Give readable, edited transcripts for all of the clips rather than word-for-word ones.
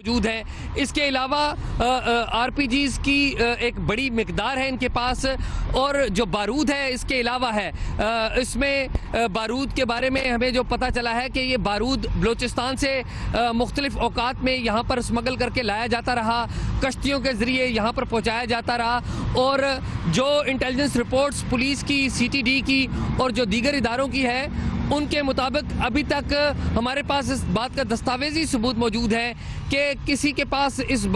موجود ہیں. اس کے علاوہ RPGs کی ایک بڑی مقدار ہے ان کے پاس, اور جو بارود ہے اس کے علاوہ ہے. اس میں بارود کے بارے میں ہمیں جو پتہ چلا ہے کہ یہ بارود بلوچستان سے مختلف اوقات میں یہاں پر اسمگل کر کے لایا جاتا رہا, کشتیوں کے ذریعے یہاں پر پہنچایا جاتا رہا, اور جو انٹیلیجنس رپورٹس پولیس کی, CTD کی اور جو دیگر اداروں کی ہے, ان کے مطابق ابھی تک ہمارے پاس اس بات کا دستاویزی ثبوت موجود ہے کہ کسی کے پاس اس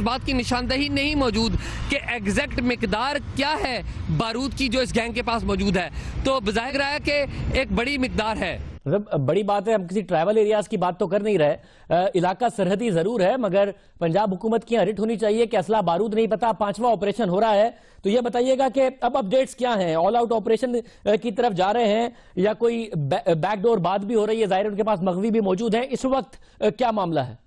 بات کی نشاندہی نہیں موجود کہ ایگزیکٹ مقدار کیا ہے بارود کی جو اس گینگ کے پاس موجود ہے. تو بظاہر ہے کہ ایک بڑی مقدار ہے. بڑی بات ہے, ہم کسی ٹرائبل ایریاز کی بات تو کر نہیں رہے, علاقہ سرحدی ضرور ہے, مگر پنجاب حکومت کی ریٹ ہونی چاہیے کہ اسلحہ بارود نہیں پتا, 5واں آپریشن ہو رہا ہے. تو یہ بتائیے گا کہ اب اپڈیٹس کیا ہیں, آل آؤٹ آپریشن کی طرف جا رہے ہیں یا کوئی بیک ڈور بات بھی ہو رہی ہے؟ ظاہر ان کے پاس مغوی بھی موجود ہیں, اس وقت کیا معاملہ ہے؟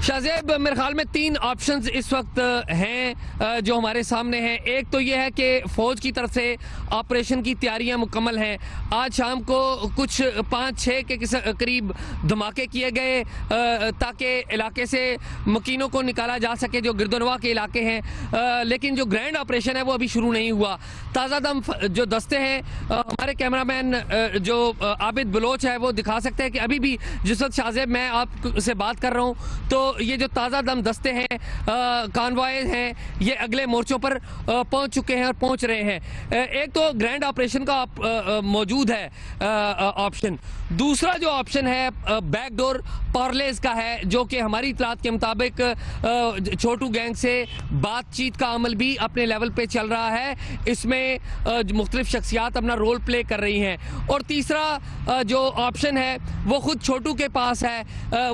شاہزیب, میرے خیال میں 3 آپشنز اس وقت ہیں جو ہمارے سامنے ہیں. ایک تو یہ ہے کہ فوج کی طرف سے آپریشن کی تیاریاں مکمل ہیں. آج شام کو کچھ 5-6 کے قریب دھماکے کیے گئے تاکہ علاقے سے مکینوں کو نکالا جا سکے جو گردنوا کے علاقے ہیں, لیکن جو گرینڈ آپریشن ہے وہ ابھی شروع نہیں ہوا. تازہ دم جو دستے ہیں, ہمارے کیمرامین جو عابد بلوچ ہے وہ دکھا سکتے ہیں کہ ابھی بھی جس وقت شاہزیب میں آپ سے بات کر رہا ہوں تو یہ جو تازہ دم دستے ہیں, کانوائے ہیں, یہ اگلے مورچوں پر پہنچ چکے ہیں اور پہنچ رہے ہیں. ایک تو گرینڈ آپریشن کا موجود ہے آپشن. دوسرا جو آپشن ہے بیک ڈور پارلیز کا ہے, جو کہ ہماری اطلاعات کے مطابق چھوٹو گینگ سے بات چیت کا عمل بھی اپنے لیول پہ چل رہا ہے. اس میں مختلف شخصیات اپنا رول پلے کر رہی ہیں. اور تیسرا جو آپشن ہے وہ خود چھوٹو کے پاس ہے,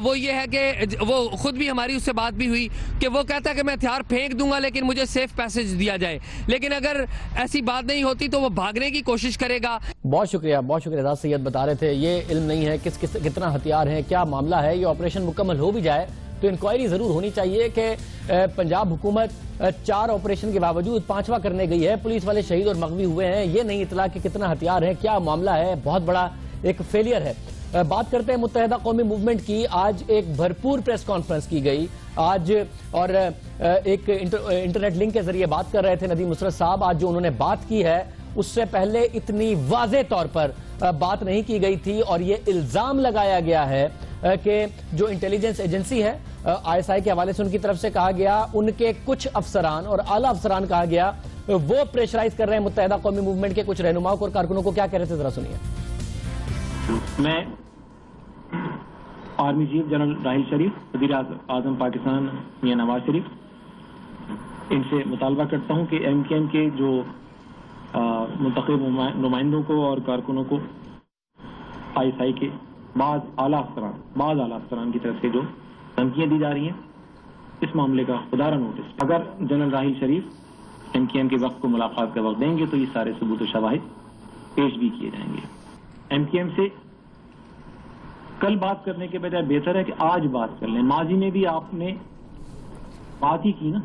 وہ یہ ہے کہ وہ خود بھی ہماری اس سے بات بھی ہوئی کہ وہ کہتا ہے کہ میں ہتھیار پھینک دوں گا لیکن مجھے سیف پیسج دیا جائے, لیکن اگر ایسی بات نہیں ہوتی تو وہ بھاگنے کی کوشش کرے گا. بہت شکریہ اعزاز سید بتا رہے تھے. یہ علم نہیں ہے کتنا ہتھیار ہیں, کیا معاملہ ہے. یہ آپریشن مکمل ہو بھی جائے تو انکوائری ضرور ہونی چاہیے کہ پنجاب حکومت 4 آپریشن کے باوجود 5واں کرنے گئی ہے, پولیس والے شہید اور مغوی ہوئے ہیں, یہ نہیں اطلاع کہ کتنا ہتھیار ہے, کیا معاملہ ہے. بہت بڑا ایک فیلئر ہے. بات کرتے ہیں متحدہ قومی موومنٹ کی. آج ایک بھرپور پریس کانفرنس کی گئی آج, اور ایک انٹرنیٹ لنک کے ذریعے بات کر رہے تھے ندیم نصرت صاحب. آج جو انہوں نے بات کی ہے اس سے پہلے اتنی واضح طور پر بات نہیں کی گئی تھی, اور یہ الزام لگایا گیا ہے کہ جو انٹیلیجنس ایجنسی ہے ISI کے حوالے سے ان کی طرف سے کہا گیا, ان کے کچھ افسران اور اعلیٰ افسران کہا گیا وہ پریشرائز کر رہے ہیں متحدہ قومی موومنٹ کے کچھ رہنماؤں کو اور کارکنوں کو. کیا کہہ رہے تھے ذرا سنیے. میں army chief general Raheel Sharif, وزیر اعظم پاکستان میاں نواز شریف, ان سے مطالبہ کرتا ہوں کہ MKM کے جو منتخب نمائندوں کو اور کارکنوں کو ISI کے بعض اعلیٰ افسران کی طرف سے جو دھمکیاں دی جا رہی ہیں, اس معاملے کا خدا را نوٹس اگر جنرل راحیل شریف MKM کے وقت کو ملاقات کا وقت دیں گے تو یہ سارے ثبوت و شواہد پیش بھی کیے جائیں گے. MKM سے کل بات کرنے کے بجائے بہتر ہے کہ آج بات کر لیں. ماضی میں بھی آپ نے بات ہی کی نا.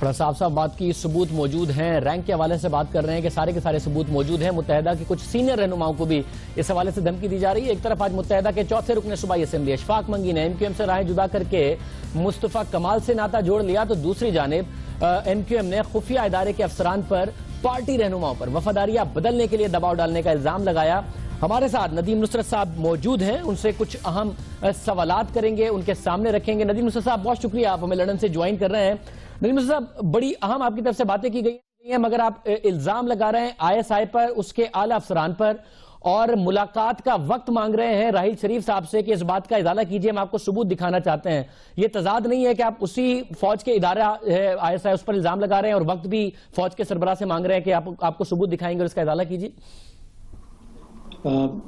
بڑا صاف بات کی, ثبوت موجود ہیں. رینک کے حوالے سے بات کر رہے ہیں کہ سارے کے سارے ثبوت موجود ہیں. متحدہ کے کچھ سینئر رہنماؤں کو بھی اس حوالے سے دھمکی دی جا رہی ہے. ایک طرف آج متحدہ کے 4تھے رکن صوبائی اسمبلی اشفاق منگی نے MQM سے راہیں جدا کر کے مصطفیٰ کمال سے ناطہ جوڑ لیا, تو دوسری جانب MQM نے خفیہ ادارے کے افسران پر, پارٹی رہنماؤں پر وفاداریاں بدلنے کے لیے دباؤ ڈالنے کا الزام لگایا. ہمارے ساتھ ندیم نصرت صاحب موجود ہیں, ان سے کچھ اہم سوالات کریں گے, ان کے سامنے رکھیں گے. ندیم نصرت صاحب بہت شکریہ, آپ ہمیں لندن سے جوائن کر رہے ہیں. ندیم نصرت صاحب, بڑی اہم آپ کی طرف سے باتیں کی گئی ہیں, مگر آپ الزام لگا رہے ہیں ISI پر, اس کے اعلیٰ افسران پر, اور ملاقات کا وقت مانگ رہے ہیں راحیل شریف صاحب سے کہ اس بات کا ازالہ کیجئے, ہم آپ کو ثبوت دکھانا چاہتے ہیں. یہ تضاد نہیں ہے کہ آپ اسی فوج کے ادارہ ISI اس پر الزام لگا رہے ہیں اور وقت بھی فوج کے سربراہ سے مانگ رہے ہیں کہ آپ کو ثبوت دکھائیں گے اور اس کا ازالہ کیجئے؟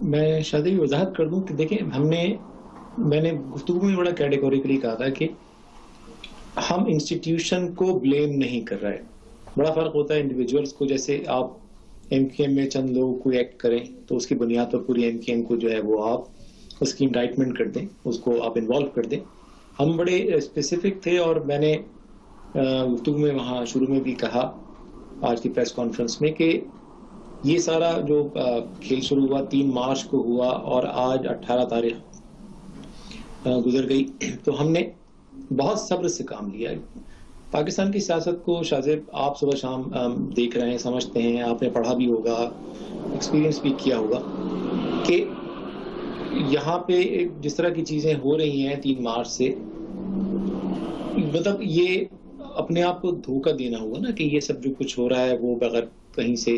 میں شاید بھی وضاحت کر دوں کہ دیکھیں, میں نے گفتگو میں بڑا کیٹیگوریکلی کہا تھا کہ ہم انسٹیٹیوشن کو بلیم نہیں کر رہے. بڑا فرق ہوتا ہے انڈیویجولز کو, جیسے آپ MKM میں چند لوگ کوئی ایکٹ کریں تو اس کی بنیاد پر پوری MKM کو جو ہے وہ آپ اس کی انڈائٹمنٹ کر دیں, اس کو آپ انوالو کر دیں. ہم بڑے اسپیسیفک تھے, اور میں نے گفتگو میں وہاں شروع میں بھی کہا آج کی پریس کانفرنس میں کہ یہ سارا جو کھیل شروع ہوا 3 مارچ کو ہوا اور آج 18 تاریخ گزر گئی، تو ہم نے بہت صبر سے کام لیا ہے۔ پاکستان کی سیاست کو شاہزیب آپ صبح شام دیکھ رہے ہیں، سمجھتے ہیں، آپ نے پڑھا بھی ہوگا، ایکسپیرینس بھی کیا ہوگا کہ یہاں پہ جس طرح کی چیزیں ہو رہی ہیں 3 مارچ سے، مطلب یہ اپنے آپ کو دھوکہ دینا ہوگا نا کہ یہ سب جو کچھ ہو رہا ہے وہ بغیر کہیں سے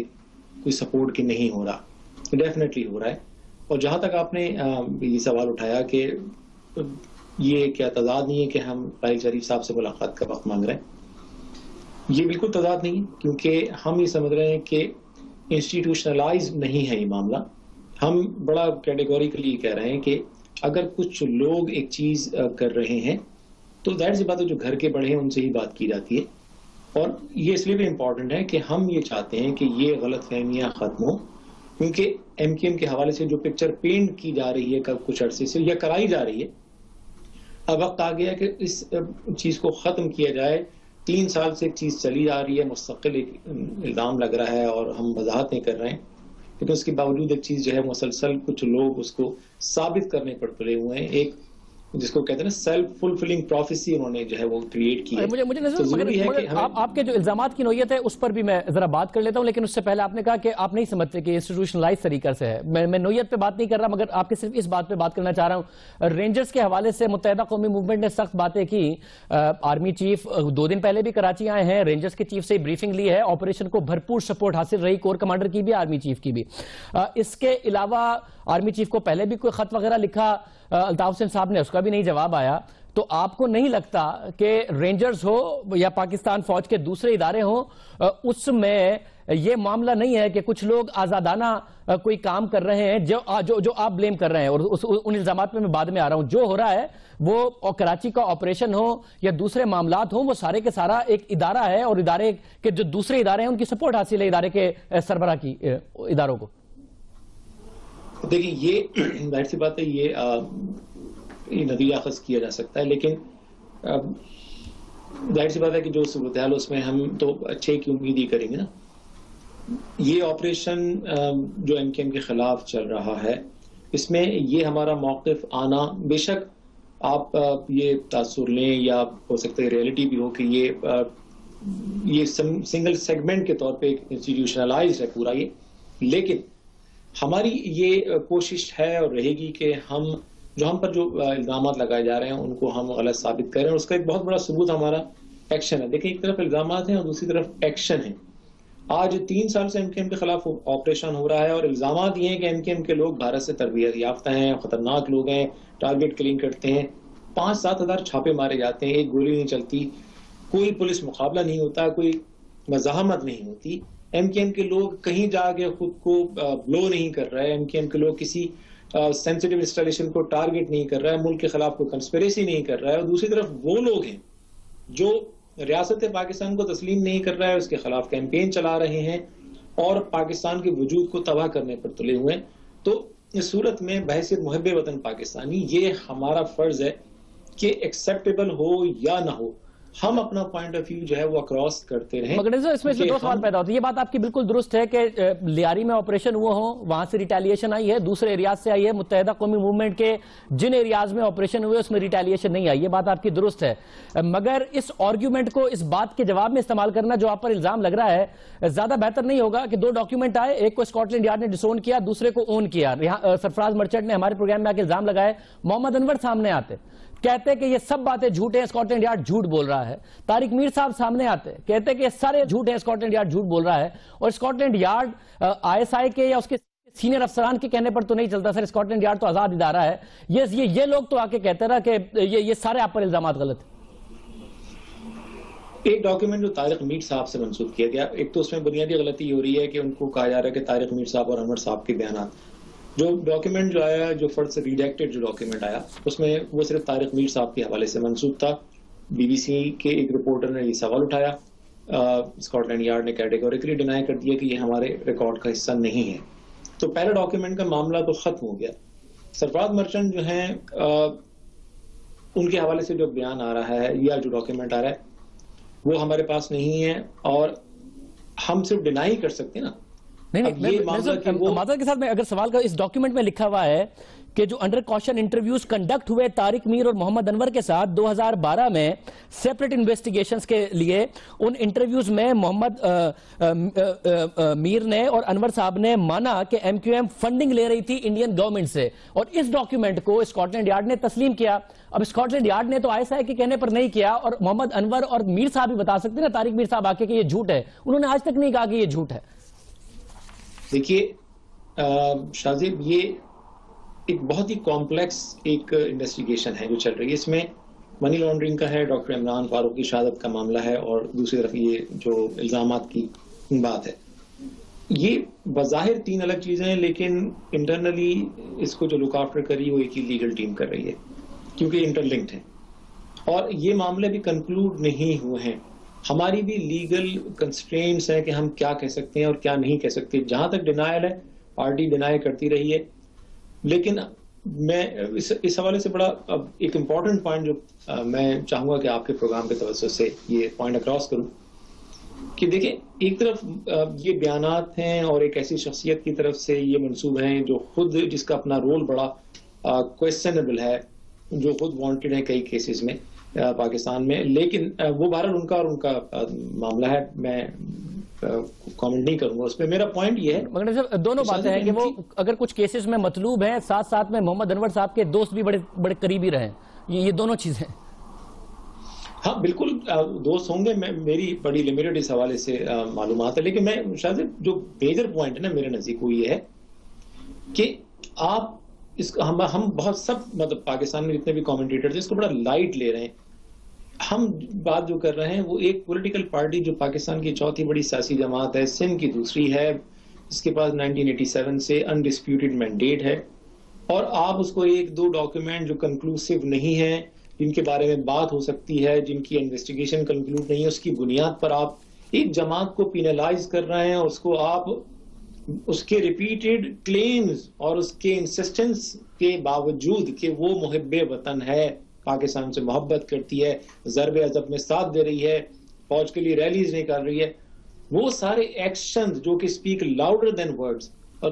کوئی سپورٹ کے نہیں ہو رہا، ڈیفینیٹلی ہو رہا ہے۔ اور جہاں تک آپ نے یہ سوال اٹھایا کہ یہ کیا تضاد نہیں ہے کہ ہم راحیل شریف صاحب سے ملاقات کا وقت مانگ رہے ہیں، یہ بالکل تضاد نہیں، کیونکہ ہم یہ سمجھ رہے ہیں کہ انسٹیٹیوشنلائز نہیں ہے یہ معاملہ۔ ہم بڑا کیٹیگوریکلی کہہ رہے ہیں کہ اگر کچھ لوگ ایک چیز کر رہے ہیں تو ظاہر سی بات ہے جو گھر کے بڑے ہیں ان سے ہی بات کی جاتی ہے، اور یہ اس لیے بھی امپورٹنٹ ہے کہ ہم یہ چاہتے ہیں کہ یہ غلط فہمیاں ختم ہوں، کیونکہ ایم کیو ایم کے حوالے سے جو پکچر پینٹ کی جا رہی ہے کچھ عرصے سے یا کرائی جا رہی ہے، اب وقت آ گیا کہ اس چیز کو ختم کیا جائے۔ 3 سال سے ایک چیز چلی جا رہی ہے، مستقل ایک الزام لگ رہا ہے اور ہم وضاحت نہیں کر رہے ہیں، لیکن اس کے باوجود ایک چیز جو ہے مسلسل کچھ لوگ اس کو ثابت کرنے پر تلے ہوئے ہیں، ایک جس کو کہتے ہیں نا سیلف فلفلنگ پروفیسی انہوں نے جو ہے وہ کریٹ کی ہے۔ مجھے نظر آپ کے جو الزامات کی نوعیت ہے اس پر بھی میں ذرا بات کر لیتا ہوں، لیکن اس سے پہلے آپ نے کہا کہ آپ نہیں سمجھتے کہ انسٹیٹیوشنلائز طریقہ سے ہے۔ میں نوعیت پہ بات نہیں کر رہا، مگر آپ کے صرف اس بات پہ بات کرنا چاہ رہا ہوں۔ رینجرز کے حوالے سے متحدہ قومی موومنٹ نے سخت باتیں کی، آرمی چیف 2 دن پہلے بھی کراچی آئے ہیں، رینجرز کے چیف سے بریفنگ لی ہے، آپریشن کو بھرپور سپورٹ حاصل رہی کور کمانڈر کی بھی، آرمی چیف کی بھی۔ اس کے علاوہ آرمی چیف کو پہلے بھی کوئی خط وغیرہ لکھا الطاف حسین صاحب نے، اس کا بھی نہیں جواب آیا۔ تو آپ کو نہیں لگتا کہ رینجرز ہو یا پاکستان فوج کے دوسرے ادارے ہوں، اس میں یہ معاملہ نہیں ہے کہ کچھ لوگ آزادانہ کوئی کام کر رہے ہیں جو آپ بلیم کر رہے ہیں، اور ان الزامات پہ میں بعد میں آ رہا ہوں۔ جو ہو رہا ہے وہ کراچی کا آپریشن ہو یا دوسرے معاملات ہوں، وہ سارے کے سارا ایک ادارہ ہے، اور ادارے کے جو دوسرے ادارے ہیں ان کی سپورٹ حاصل ہے ادارے کے سربراہ کی اداروں کو۔ دیکھیں یہ ظاہر سی بات ہے، یہ نتیجہ اخذ کیا جا سکتا ہے، لیکن ظاہر سی بات ہے کہ جو صورتحال اس میں ہم تو اچھے کی امید ہی کریں گے نا۔ یہ آپریشن جو ایم کیو ایم کے خلاف چل رہا ہے، اس میں یہ ہمارا موقف آنا، بے شک آپ یہ تاثر لیں یا ہو سکتا ہے ریئلٹی بھی ہو کہ یہ سنگل سیگمنٹ کے طور پہ ایک انسٹیٹیوشنلائزڈ ہے پورا یہ، لیکن ہماری یہ کوشش ہے اور رہے گی کہ ہم پر جو الزامات لگائے جا رہے ہیں ان کو ہم غلط ثابت کریں، اور اس کا ایک بہت بڑا ثبوت ہمارا ایکشن ہے۔ دیکھیں ایک طرف الزامات ہیں اور دوسری طرف ایکشن ہے۔ آج 3 سال سے ایم کیو ایم کے خلاف آپریشن ہو رہا ہے، اور الزامات یہ ہیں کہ ایم کیو ایم کے لوگ بھارت سے تربیت یافتہ ہیں، خطرناک لوگ ہیں، ٹارگٹ کلنگ کرتے ہیں، 5-7 ہزار چھاپے مارے جاتے ہیں، ایک گولی نہیں چلتی، کوئی پولیس مقابلہ نہیں ہوتا، کوئی مزاحمت نہیں ہوتی۔ ایم کیو ایم کے لوگ کہیں جا کے خود کو بلو نہیں کر رہے، ایم کیو ایم کے لوگ کسی سینسٹیو انسٹالیشن کو ٹارگٹ نہیں کر رہا ہے، ملک کے خلاف کوئی کنسپیریسی نہیں کر رہا ہے، اور دوسری طرف وہ لوگ ہیں جو ریاست پاکستان کو تسلیم نہیں کر رہا ہے، اس کے خلاف کیمپین چلا رہے ہیں اور پاکستان کے وجود کو تباہ کرنے پر تلے ہوئے ہیں۔ تو اس صورت میں بحیثیت محب وطن پاکستانی یہ ہمارا فرض ہے کہ ایکسیپٹیبل ہو یا نہ ہو، ہم اپنا پوائنٹ آف ویو جو ہے وہ اکراس کرتے رہیں۔ مگر اس میں 2 سوال پیدا ہوتے ہیں۔ یہ بات آپ کی بالکل درست ہے کہ لیاری میں آپریشن ہوا ہو، وہاں سے ریٹیلیشن آئی ہے، دوسرے ایریاز سے آئی ہے، متحدہ قومی موومنٹ کے جن ایریاز میں آپریشن ہوئے اس میں ریٹیلیشن نہیں آئی، یہ بات آپ کی درست ہے۔ مگر اس آرگیومنٹ کو اس بات کے جواب میں استعمال کرنا جو آپ پر الزام لگ رہا ہے، زیادہ بہتر نہیں ہوگا کہ 2 ڈاکیومنٹ آئے، ایک کو اسکاٹ یارڈ نے ڈسون کیا، دوسرے کو اون کیا۔ سرفراز مرچنٹ نے ہمارے پروگرام میں آ کے الزام لگائے، محمد انور سامنے آتے کہتے کہ یہ سب باتیں جھوٹ ہیں، اسکاٹ لینڈ یارڈ جھوٹ بول رہا ہے۔ طارق میر صاحب سامنے آتے کہتے کہ یہ سارے جھوٹ ہیں، اسکاٹ لینڈ یارڈ جھوٹ بول رہا ہے، اور Scotland Yard ISI کے یا اس کے سینئر افسران کے کہنے پر تو نہیں چلتا، سر اسکاٹ لینڈ یارڈ تو آزاد ادارہ ہے۔ یہ لوگ تو آ کے کہتے رہا کہ یہ سارے آپ پر الزامات غلط ہیں۔ ایک ڈاکیومنٹ جو طارق میر صاحب سے منسوخ کیا گیا، ایک تو اس میں بنیادی غلطی ہو رہی ہے کہ ان کو کہا جا رہا ہے کہ طارق میر صاحب اور انور صاحب کے بیانات، جو ڈاکیومنٹ جو آیا جو فرد سے ریڈیکٹڈ جو ڈاکیومنٹ آیا اس میں وہ صرف طارق میر صاحب کے حوالے سے منسوخ تھا۔ بی بی سی کے ایک رپورٹر نے یہ سوال اٹھایا، اسکاٹ لینڈ یارڈ نے کیٹیگوریکلی ڈینائی کر دیا کہ یہ ہمارے ریکارڈ کا حصہ نہیں ہے۔ تو پہلا ڈاکیومنٹ کا معاملہ تو ختم ہو گیا۔ سرفراز مرچنٹ جو ہیں ان کے حوالے سے جو بیان آ رہا ہے یا جو ڈاکیومنٹ آ رہا ہے وہ ہمارے پاس نہیں ہے، اور ہم صرف ڈینائی کر سکتے ہیں نا، معذرت کے ساتھ میں اگر سوال کا اس ڈاکیومنٹ میں لکھا ہوا ہے کہ جو انڈر کوشچن انٹرویوز کنڈکٹ ہوئے طارق میر اور محمد انور کے ساتھ 2012 میں سیپریٹ انویسٹیگیشنز کے لیے، ان انٹرویوز میں محمد میر نے اور انور صاحب نے مانا کہ ایم کیو ایم فنڈنگ لے رہی تھی انڈین گورنمنٹ سے، اور اس ڈاکیومنٹ کو اسکاٹ لینڈ یارڈ نے تسلیم کیا. اب اسکاٹ لینڈ یارڈ نے تو ISI کے کہنے پر نہیں کیا، اور محمد انور اور میر صاحب بھی بتا سکتے ہیں نا، طارق میر صاحب آ کے کہ یہ جھوٹ ہے، انہوں نے آج تک نہیں کہا کہ یہ جھوٹ ہے. دیکھیے شاہزیب، یہ ایک بہت ہی کمپلیکس ایک انویسٹیگیشن ہے جو چل رہی ہے. اس میں منی لانڈرنگ کا ہے، ڈاکٹر عمران فاروق کی شہادت کا معاملہ ہے، اور دوسری طرف یہ جو الزامات کی بات ہے. یہ بظاہر تین الگ چیزیں ہیں، لیکن انٹرنلی اس کو جو لک آفٹر کری وہ ایک ہی لیگل ٹیم کر رہی ہے، کیونکہ انٹر لنکڈ ہیں اور یہ معاملے بھی کنکلوڈ نہیں ہوئے ہیں. ہماری بھی لیگل کنسٹرینٹس ہیں کہ ہم کیا کہہ سکتے ہیں اور کیا نہیں کہہ سکتے. جہاں تک ڈینائل ہے، پارٹی ڈینائی کرتی رہی ہے، لیکن میں اس حوالے سے بڑا ایک امپورٹنٹ پوائنٹ جو میں چاہوں گا کہ آپ کے پروگرام کے توسط سے یہ پوائنٹ اکراس کروں کہ دیکھیں، ایک طرف یہ بیانات ہیں اور ایک ایسی شخصیت کی طرف سے یہ منسوب ہیں جو خود، جس کا اپنا رول بڑا کویسچنیبل ہے، جو خود وانٹڈ ہے کئی کیسز میں پاکستان میں، لیکن وہ بہرحال ان کا معاملہ ہے، میں کامنٹ نہیں کروں گا اس پہ. میرا پوائنٹ یہ ہے مگر صاحب دونوں باتیں ہیں کہ وہ اگر کچھ کیسز میں مطلوب ہیں، ساتھ ساتھ میں محمد انور صاحب کے دوست بھی بڑے قریبی رہے، یہ دونوں چیزیں. ہاں بالکل دوست ہوں گے، میری بڑی لمیٹڈ اس حوالے سے معلومات ہے، لیکن میں شاید جو میجر پوائنٹ ہے نا میرے نزدیک وہ یہ ہے کہ آپ ہم بہت سب مطلب پاکستان میں جتنے بھی کامنٹیٹر تھے اس کو بڑا لائٹ لے رہے ہیں. ہم بات جو کر رہے ہیں وہ ایک پولیٹیکل پارٹی جو پاکستان کی چوتھی بڑی سیاسی جماعت ہے، سندھ کی دوسری ہے، اس کے پاس 1987 سے انڈسپیوٹڈ مینڈیٹ ہے، اور آپ اس کو ایک دو ڈاکیومنٹ جو کنکلوسیو نہیں ہیں، جن کے بارے میں بات ہو سکتی ہے، جن کی انویسٹیگیشن کنکلوڈ نہیں ہے، اس کی بنیاد پر آپ ایک جماعت کو پینلائز کر رہے ہیں، اور اس کو آپ اس کے ریپیٹڈ کلیمز اور اس کے انسسٹنس کے باوجود کہ وہ محب وطن ہے، پاکستان سے محبت کرتی ہے، ضرب عضب میں ساتھ دے رہی ہے، فوج کے لیے ریلیز نہیں کر رہی ہے، وہ سارے ایکشنز جو کہ اسپیک لاؤڈر دین ورڈز، اور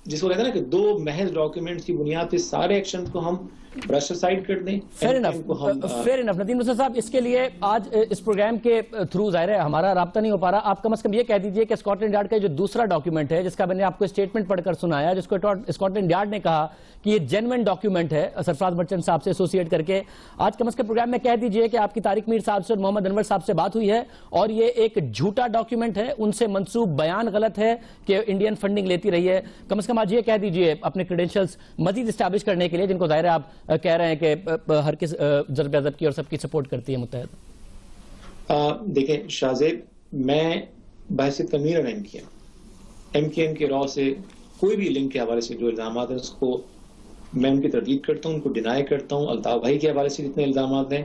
جس کو کہتے ہیں نا کہ دو محض ڈاکیومنٹس کی بنیاد پہ سارے ایکشن کو ہم برش اسائڈ کر دیں. فیر انف ندیم نصر صاحب، اس کے لیے آج اس پروگرام کے تھرو ظاہر ہے ہمارا رابطہ نہیں ہو پا رہا، آپ کم از کم یہ کہہ دیجئے کہ اسکاٹ لینڈ یارڈ کا جو دوسرا ڈاکیومنٹ ہے جس کا میں نے آپ کو اسٹیٹمنٹ پڑھ کر سنایا، جس کو اسکاٹ لینڈ یارڈ نے کہا کہ یہ جینوئن ڈاکیومنٹ ہے سرفراز مرچنٹ صاحب سے ایسوسیٹ کر کے، آج کم از کم پروگرام میں کہہ دیجئے کہ آپ کی طارق میر صاحب سے اور محمد انور صاحب سے بات ہوئی ہے اور یہ ایک جھوٹا ڈاکیومنٹ ہے، ان سے منسوب بیان غلط ہے کہ انڈین فنڈنگ لیتی رہی ہے. کم از کم آج یہ کہہ دیجئے اپنے کریڈینشلز مزید اسٹیبلش کرنے کے لیے، جن کو ظاہر ہے آپ کہہ رہے ہیں کہ ہر کس ضرب عضب کی اور سب کی سپورٹ کرتی ہے متحدہ. دیکھیں شاہزیب، میں بحثیت کمیر ایم کیو ایم کے راہ سے کوئی بھی لنک کے حوالے سے جو الزامات ہیں اس کو میں ان کی تردید کرتا ہوں، ان کو ڈینائی کرتا ہوں. الطاف بھائی کے حوالے سے جتنے الزامات ہیں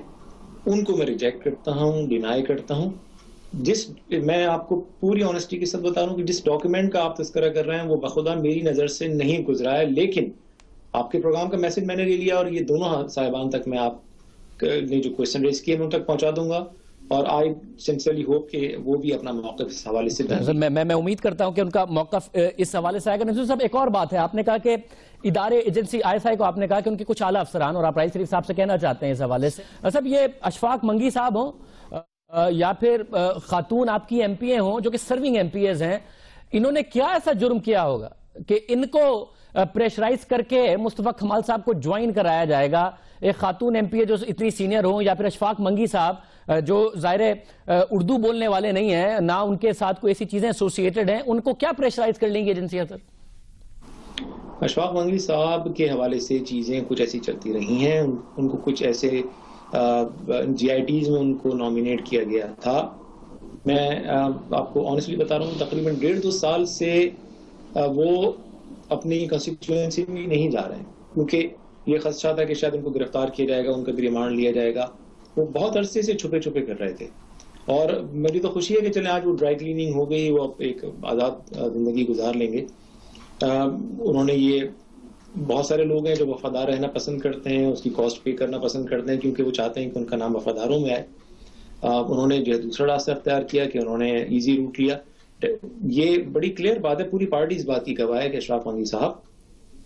ان کو میں ریجیکٹ کرتا ہوں، ڈینائی کرتا ہوں. میں آپ کو پوری آنیسٹی کے ساتھ بتا رہا ہوں کہ جس ڈاکیومنٹ کا آپ تذکرہ کر رہے ہیں وہ بخدا میری نظر سے نہیں گزرا ہے، لیکن آپ کے پروگرام کا میسج میں نے لے لیا اور یہ دونوں صاحبان تک میں آپ نے جو کوئسچن ریز کیے میں ان تک پہنچا دوں گا، اور آئی سنسیئرلی ہوپ کہ وہ بھی اپنا موقف اس حوالے سے میں امید کرتا ہوں کہ ان کا موقف اس حوالے سے آئے گا. نصیر صاحب، ایک اور بات ہے، آپ نے کہا کہ ادارے ایجنسی ISI کو آپ نے کہا کہ ان کے کچھ اعلیٰ افسران، اور آپ رائی شریف صاحب سے کہنا چاہتے ہیں اس حوالے سے، صاحب یہ اشفاق منگی صاحب ہوں یا پھر خاتون آپ کی MPA ہوں جو کہ سرونگ MPAs ہیں، انہوں نے کیا ایسا جرم کیا ہوگا کہ ان کو پریشرائز کر کے مصطفیٰ کمال صاحب کو جوائن کرایا جائے گا؟ ایک خاتون MPA جو اتنی سینئر ہوں، یا پھر اشفاق منگی صاحب جو ظاہر اردو بولنے والے نہیں ہیں، نہ ان کے ساتھ کوئی ایسی چیزیں ایسوسیٹڈ ہیں، ان کو کیا پریشرائز کر لیں گی ایجنسی سر؟ اشفاق منگی صاحب کے حوالے سے چیزیں کچھ ایسی چلتی رہی ہیں، ان کو کچھ ایسے GITs میں ان کو نامینیٹ کیا گیا تھا. میں آپ کو آنیسٹلی بتا رہا ہوں تقریباً 1.5-2 سال سے وہ اپنی کنسٹیٹوئنسی میں نہیں جا رہے ہیں، کیونکہ یہ خدشہ تھا کہ شاید ان کو گرفتار کیا جائے گا، ان کا بھی ریمانڈ لیا جائے گا. وہ بہت عرصے سے چھپے کر رہے تھے، اور میری تو خوشی ہے کہ چلیں آج وہ ڈرائی کلیننگ ہو گئی، وہ ایک آزاد زندگی گزار لیں گے. انہوں نے یہ بہت سارے لوگ ہیں جو وفادار رہنا پسند کرتے ہیں، اس کی کاسٹ پے کرنا پسند کرتے ہیں کیونکہ وہ چاہتے ہیں کہ ان کا نام وفاداروں میں آئے. انہوں نے جو دوسرا راستہ اختیار کیا کہ انہوں نے ایزی روٹ لیا. یہ بڑی کلیئر بات ہے، پوری پارٹی اس بات کی گواہ ہے کہ اشراف منگی صاحب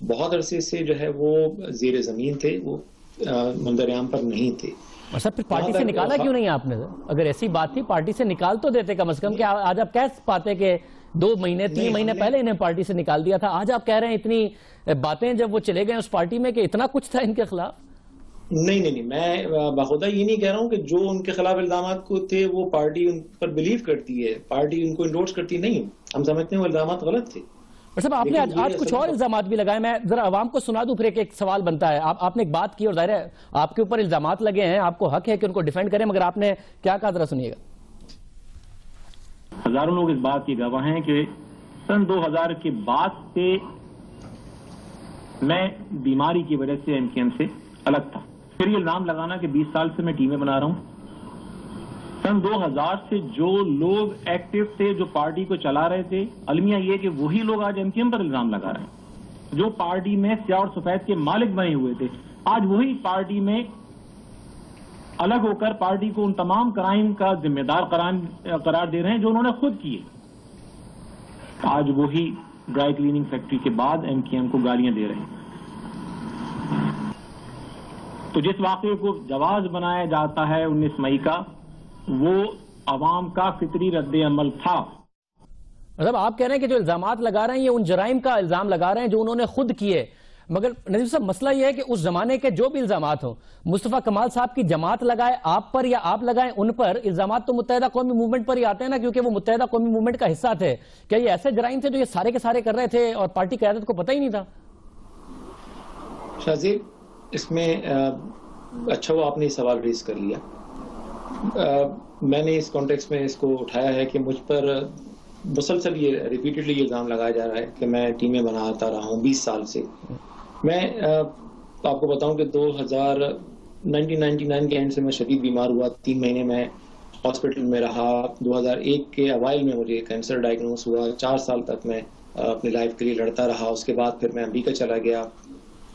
بہت عرصے سے جو ہے وہ زیر زمین تھے، وہ منظر عام پر نہیں تھے. اچھا پھر پارٹی سے نکالا کیوں نہیں آپ نے؟ اگر ایسی بات تھی پارٹی سے نکال تو دیتے کم از کم، کہ آج آپ کہہ پاتے کہ 2 مہینے 3 مہینے پہلے انہیں پارٹی سے نکال دیا تھا، آج آپ کہہ رہے ہیں اتنی باتیں جب وہ چلے گئے اس پارٹی میں کہ اتنا کچھ تھا ان کے خلاف؟ نہیں، میں باخودہ یہ نہیں کہہ رہا ہوں کہ جو ان کے خلاف الزامات کو تھے وہ پارٹی ان پر بلیو کرتی ہے، پارٹی ان کو انڈورس کرتی نہیں. ہم سمجھتے ہیں وہ الزامات غلط تھے. صاحب آپ نے آج کچھ اور الزامات بھی لگائے، میں ذرا عوام کو سنا دوں، پھر ایک سوال بنتا ہے. آپ نے ایک بات کی اور ظاہر ہے آپ کے اوپر الزامات لگے ہیں، آپ کو حق ہے کہ ان کو ڈیفینڈ کریں، مگر آپ نے کیا کہا ذرا سنیے گا. ہزاروں لوگ اس بات کی گواہ ہیں کہ سن 2000 کے بعد سے میں بیماری کی وجہ سے MKM سے الگ تھا. پھر یہ الزام لگانا کہ 20 سال سے میں ٹیمیں بنا رہا ہوں. سن 2000 سے جو لوگ ایکٹیو تھے، جو پارٹی کو چلا رہے تھے، المیہ یہ کہ وہی لوگ آج MKM پر الزام لگا رہے ہیں. جو پارٹی میں سیاہ اور سفید کے مالک بنے ہوئے تھے، آج وہی پارٹی میں الگ ہو کر پارٹی کو ان تمام کرائم کا ذمہ دار قرار دے رہے ہیں جو انہوں نے خود کیے. آج وہی ڈرائی کلیننگ فیکٹری کے بعد MKM کو گالیاں دے رہے ہیں. تو جس واقعے کو جواز بنایا جاتا ہے 19 مئی کا، وہ عوام کا فطری رد عمل تھا. مطلب آپ کہہ رہے ہیں کہ جو الزامات لگا رہے ہیں یہ ان جرائم کا الزام لگا رہے ہیں جو انہوں نے خود کیے، مگر نذیر صاحب مسئلہ یہ ہے کہ اس زمانے کے جو بھی الزامات ہوں، مصطفیٰ کمال صاحب کی جماعت لگائے آپ پر یا آپ لگائیں ان پر، الزامات تو متحدہ قومی موومنٹ پر ہی آتے ہیں نا، کیونکہ وہ متحدہ قومی موومنٹ کا حصہ تھے. کیا یہ ایسے جرائم تھے جو یہ سارے کے سارے کر رہے تھے اور پارٹی قیادت کو پتہ ہی نہیں تھا؟ شاہزیب، اس میں اچھا وہ آپ نے سوال ریز کر لیا. میں نے اس کانٹیکس میں اس کو اٹھایا ہے کہ مجھ پر مسلسل یہ ریپیٹڈلی الزام لگایا جا رہا ہے کہ میں ٹیمیں بناتا رہا ہوں 20 سال سے. میں آپ کو بتاؤں کہ 1999 کے اینڈ سے میں شدید بیمار ہوا. 3 مہینے میں ہاسپٹل میں رہا. 2001 کے اوائل میں مجھے کینسر ڈائگنوز ہوا. 4 سال تک میں اپنی لائف کے لیے لڑتا رہا. اس کے بعد پھر میں امریکہ چلا گیا،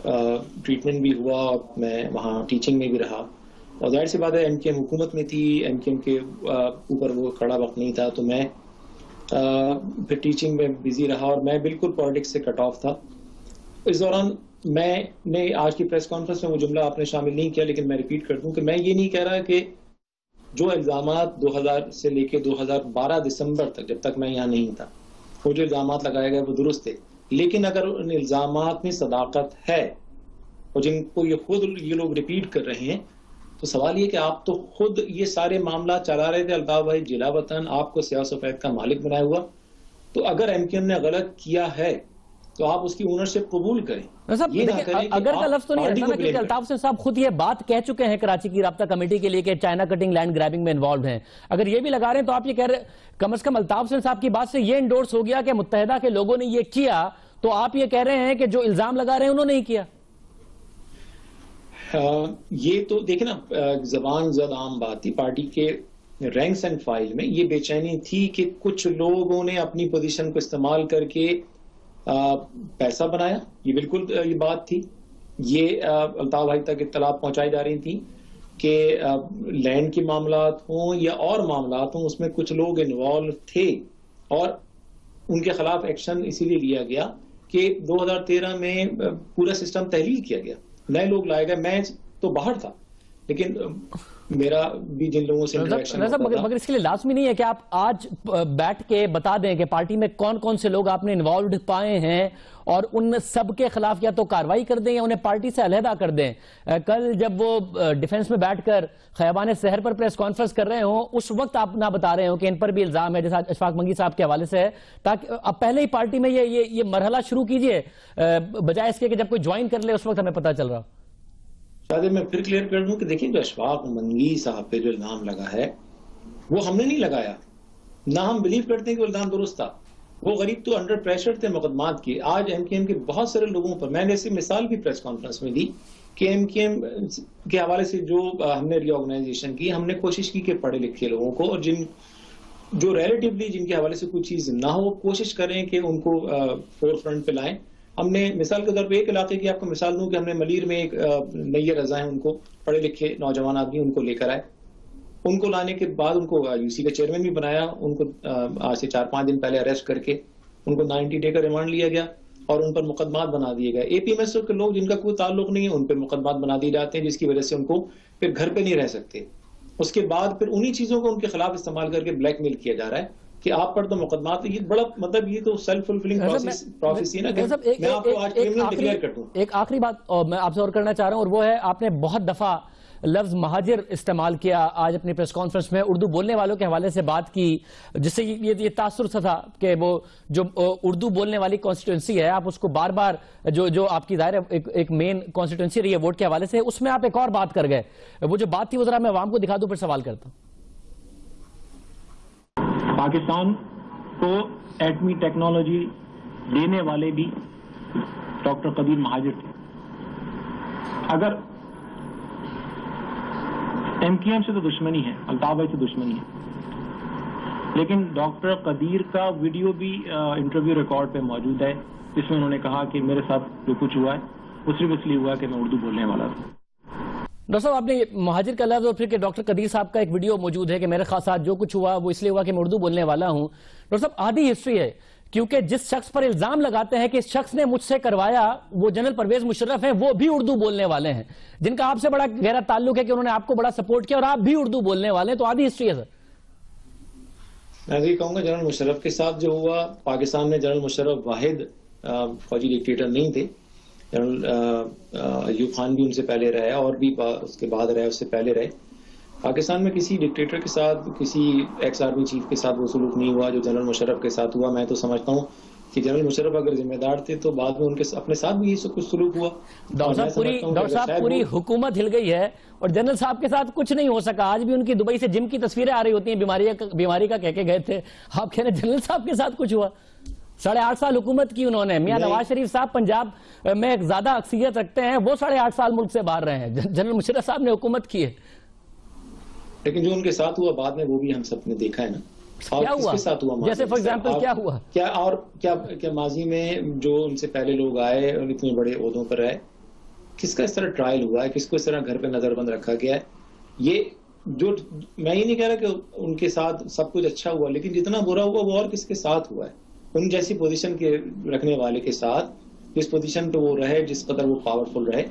ٹریٹمنٹ بھی ہوا اور میں وہاں ٹیچنگ میں بھی رہا. اور ظاہر سی بات ہے MKM حکومت میں تھی، MKM کے اوپر وہ کھڑا وقت نہیں تھا، تو میں پھر ٹیچنگ میں بزی رہا اور میں بالکل پالیٹکس سے کٹ آف تھا. اس دوران میں نے آج کی پریس کانفرنس میں وہ جملہ آپ نے شامل نہیں کیا، لیکن میں ریپیٹ کر دوں کہ میں یہ نہیں کہہ رہا کہ جو الزامات 2000 سے لے کے 2012 دسمبر تک، جب تک میں یہاں نہیں تھا، وہ جو الزامات لگائے گئے وہ درست تھے. لیکن اگر ان الزامات میں صداقت ہے اور جن کو یہ لوگ ریپیٹ کر رہے ہیں، تو سوال یہ کہ آپ تو خود یہ سارے معاملات چلا رہے تھے. الطاف بھائی جلا وطن آپ کو سیاہ سفید کا مالک بنایا ہوا. تو اگر MKM نے غلط کیا ہے تو آپ اس کی اونرشپ قبول کریں. اگر کا لفظ تو نہیں رہتا نا، کیونکہ الطاف حسین صاحب خود یہ بات کہہ چکے ہیں کراچی کی رابطہ کمیٹی کے لیے کہ چائنا کٹنگ لینڈ گریبنگ میں انوالوڈ ہیں. اگر یہ بھی لگا رہے ہیں تو آپ یہ کہہ رہے کم از کم الطاف حسین صاحب کی بات سے یہ انڈورس ہو گیا کہ متحدہ کے لوگوں نے یہ کیا، تو آپ یہ کہہ رہے ہیں کہ جو الزام لگا رہے ہیں انہوں نے ہی کیا. یہ تو دیکھیں نا، زبان زد عام بات تھی. پارٹی کے رینکس اینڈ فائل میں یہ بے چینی تھی کہ کچھ لوگوں نے اپنی پوزیشن کو استعمال کر کے پیسہ بنایا. یہ بالکل یہ بات تھی. یہ الطاف بھائی تک اطلاع پہنچائی جا رہی تھی کہ لینڈ کے معاملات ہوں یا اور معاملات ہوں، اس میں کچھ لوگ انوالو تھے اور ان کے خلاف ایکشن اسی لیے لیا گیا کہ 2013 میں پورا سسٹم تحلیل کیا گیا، نئے لوگ لائے گئے. میں تو باہر تھا، لیکن میرا بھی جن لوگوں سے انٹریکشن ہوتا تھا. مگر اس کے لیے لازمی نہیں ہے کہ آپ آج بیٹھ کے بتا دیں کہ پارٹی میں کون کون سے لوگ آپ نے انوالوڈ پائے ہیں اور ان سب کے خلاف یا تو کاروائی کر دیں یا انہیں پارٹی سے علیحدہ کر دیں. کل جب وہ ڈیفنس میں بیٹھ کر خیابان سحر پر پریس کانفرنس کر رہے ہوں، اس وقت آپ نہ بتا رہے ہوں کہ ان پر بھی الزام ہے جیسا اشفاق منگی صاحب کے حوالے سے ہے، تاکہ اب پہلے ہی پارٹی میں یہ مرحلہ شروع کیجئے بجائے اس کے کہ جب کوئی جوائن کر لے اس وقت ہمیں پتہ چل رہا. شاید میں پھر کلیئر کر دوں کہ دیکھیں جو اشفاق منگی صاحب پہ جو الزام لگا ہے وہ ہم نے نہیں لگایا، نہ ہم بلیو کرتے ہیں کہ وہ الزام درست تھا. وہ غریب تو انڈر پریشر تھے مقدمات کی. آج MKM کے بہت سارے لوگوں پر میں نے ایسی مثال بھی پریس کانفرنس میں دی کہ MKM کے حوالے سے جو ہم نے ری آرگنائزیشن کی، ہم نے کوشش کی کہ پڑھے لکھے لوگوں کو اور جو ریلیٹیولی جن کے حوالے سے کوئی چیز نہ ہو، کوشش کریں کہ ان کو فور فرنٹ پہ لائیں. ہم نے مثال کے طور پہ ایک علاقے کی آپ کو مثال دوں کہ ہم نے ملیر میں ایک نیر رضا ہیں، ان کو پڑھے لکھے نوجوان آدمی ان کو لے کر آئے. ان کو لانے کے بعد ان کو UC کا چیئرمین بھی بنایا. ان کو آج سے 4-5 دن پہلے اریسٹ کر کے ان کو 90 ڈے کا ریمانڈ لیا گیا اور ان پر مقدمات بنا دیے گئے. APMS کے لوگ جن کا کوئی تعلق نہیں ہے ان پہ مقدمات بنا دیے جاتے ہیں, جس کی وجہ سے ان کو پھر گھر پہ نہیں رہ سکتے. اس کے بعد پھر انہی چیزوں کو ان کے خلاف استعمال کر کے بلیک میل کیا جا رہا ہے کہ آپ پر تو مقدمات. یہ بڑا مطلب یہ تو سیلف فلفلنگ پروفیسی ہے نا کہ میں آپ کو آج کرمنل ڈکلیئر کر دوں. ایک آخری بات میں آپ سے اور کرنا چاہ رہا ہوں, اور وہ ہے آپ نے بہت دفعہ لفظ مہاجر استعمال کیا آج اپنی پریس کانفرنس میں, اردو بولنے والوں کے حوالے سے بات کی, جس سے یہ تاثر تھا کہ وہ جو اردو بولنے والی کانسٹیٹوئنسی ہے آپ اس کو بار بار جو آپ کی ظاہر ایک مین کانسٹیٹوئنسی رہی ہے ووٹ کے حوالے سے, اس میں آپ ایک اور بات کر گئے. وہ جو بات تھی وہ ذرا میں عوام کو دکھا دوں پھر سوال کرتا ہوں. پاکستان کو ایٹمی ٹیکنالوجی دینے والے بھی ڈاکٹر قدیر مہاجر تھے. اگر MKM سے تو دشمنی ہے, الطاف بھائی سے دشمنی ہے, لیکن ڈاکٹر قدیر کا ویڈیو بھی انٹرویو ریکارڈ پہ موجود ہے جس میں انہوں نے کہا کہ میرے ساتھ جو کچھ ہوا ہے وہ صرف اس لیے ہوا کہ میں اردو بولنے والا تھا. ڈاکٹر صاحب آپ نے مہاجر کا لفظ اور پھر کہ ڈاکٹر قدیر صاحب کا ایک ویڈیو موجود ہے کہ میرے ساتھ جو کچھ ہوا وہ اس لیے ہوا کہ میں اردو بولنے والا ہوں. ڈاکٹر صاحب آدھی ہسٹری ہے, کیونکہ جس شخص پر الزام لگاتے ہیں کہ اس شخص نے مجھ سے کروایا وہ جنرل پرویز مشرف ہیں, وہ بھی اردو بولنے والے ہیں, جن کا آپ سے بڑا گہرا تعلق ہے کہ انہوں نے آپ کو بڑا سپورٹ کیا اور آپ بھی اردو بولنے والے ہیں, تو آدھی ہسٹری ہے سر. میں یہ کہوں گا جنرل مشرف کے ساتھ جو ہوا, پاکستان میں جنرل مشرف واحد فوجی ڈکٹیٹر نہیں تھے. جنرل ایوب خان بھی ان سے پہلے رہے اور بھی اس کے بعد رہے, اس سے پہلے رہے. پاکستان میں کسی ڈکٹیٹر کے ساتھ, کسی ایکس آرمی چیف کے ساتھ وہ سلوک نہیں ہوا جو جنرل مشرف کے ساتھ ہوا. میں تو سمجھتا ہوں کہ جنرل مشرف اگر ذمہ دار تھے تو بعد میں ان کے اپنے ساتھ بھی یہی کچھ سلوک ہوا. ڈاکٹر صاحب پوری حکومت ہل گئی ہے اور جنرل صاحب کے ساتھ کچھ نہیں ہو سکا. آج بھی ان کی دبئی سے جم کی تصویریں آ رہی ہوتی ہیں, بیماری کا کہہ کے گئے تھے, آپ کہہ رہے ہیں جنرل صاحب کے ساتھ کچھ ہوا. 8.5 سال حکومت کی انہوں نے. میاں نواز شریف صاحب پنجاب میں ایک زیادہ اکثریت رکھتے ہیں, وہ 8.5 سال ملک سے باہر رہے ہیں. جنرل مشرف صاحب نے حکومت کی ہے, لیکن جو ان کے ساتھ ہوا بعد میں وہ بھی ہم سب نے دیکھا ہے نا. کیا ہوا جیسے فار ایگزامپل کیا ہوا, کیا ماضی میں جو ان سے پہلے لوگ آئے اور اتنے بڑے عہدوں پر رہے, کس کا اس طرح ٹرائل ہوا ہے, کس کو اس طرح گھر پہ نظر بند رکھا گیا ہے. یہ جو میں یہ نہیں کہہ رہا کہ ان کے ساتھ سب کچھ اچھا ہوا, لیکن جتنا برا ہوا وہ اور کس کے ساتھ ہوا ہے. ان جیسی پوزیشن کے رکھنے والے کے ساتھ, جس پوزیشن پہ وہ رہے, جس قدر وہ پاورفل رہے,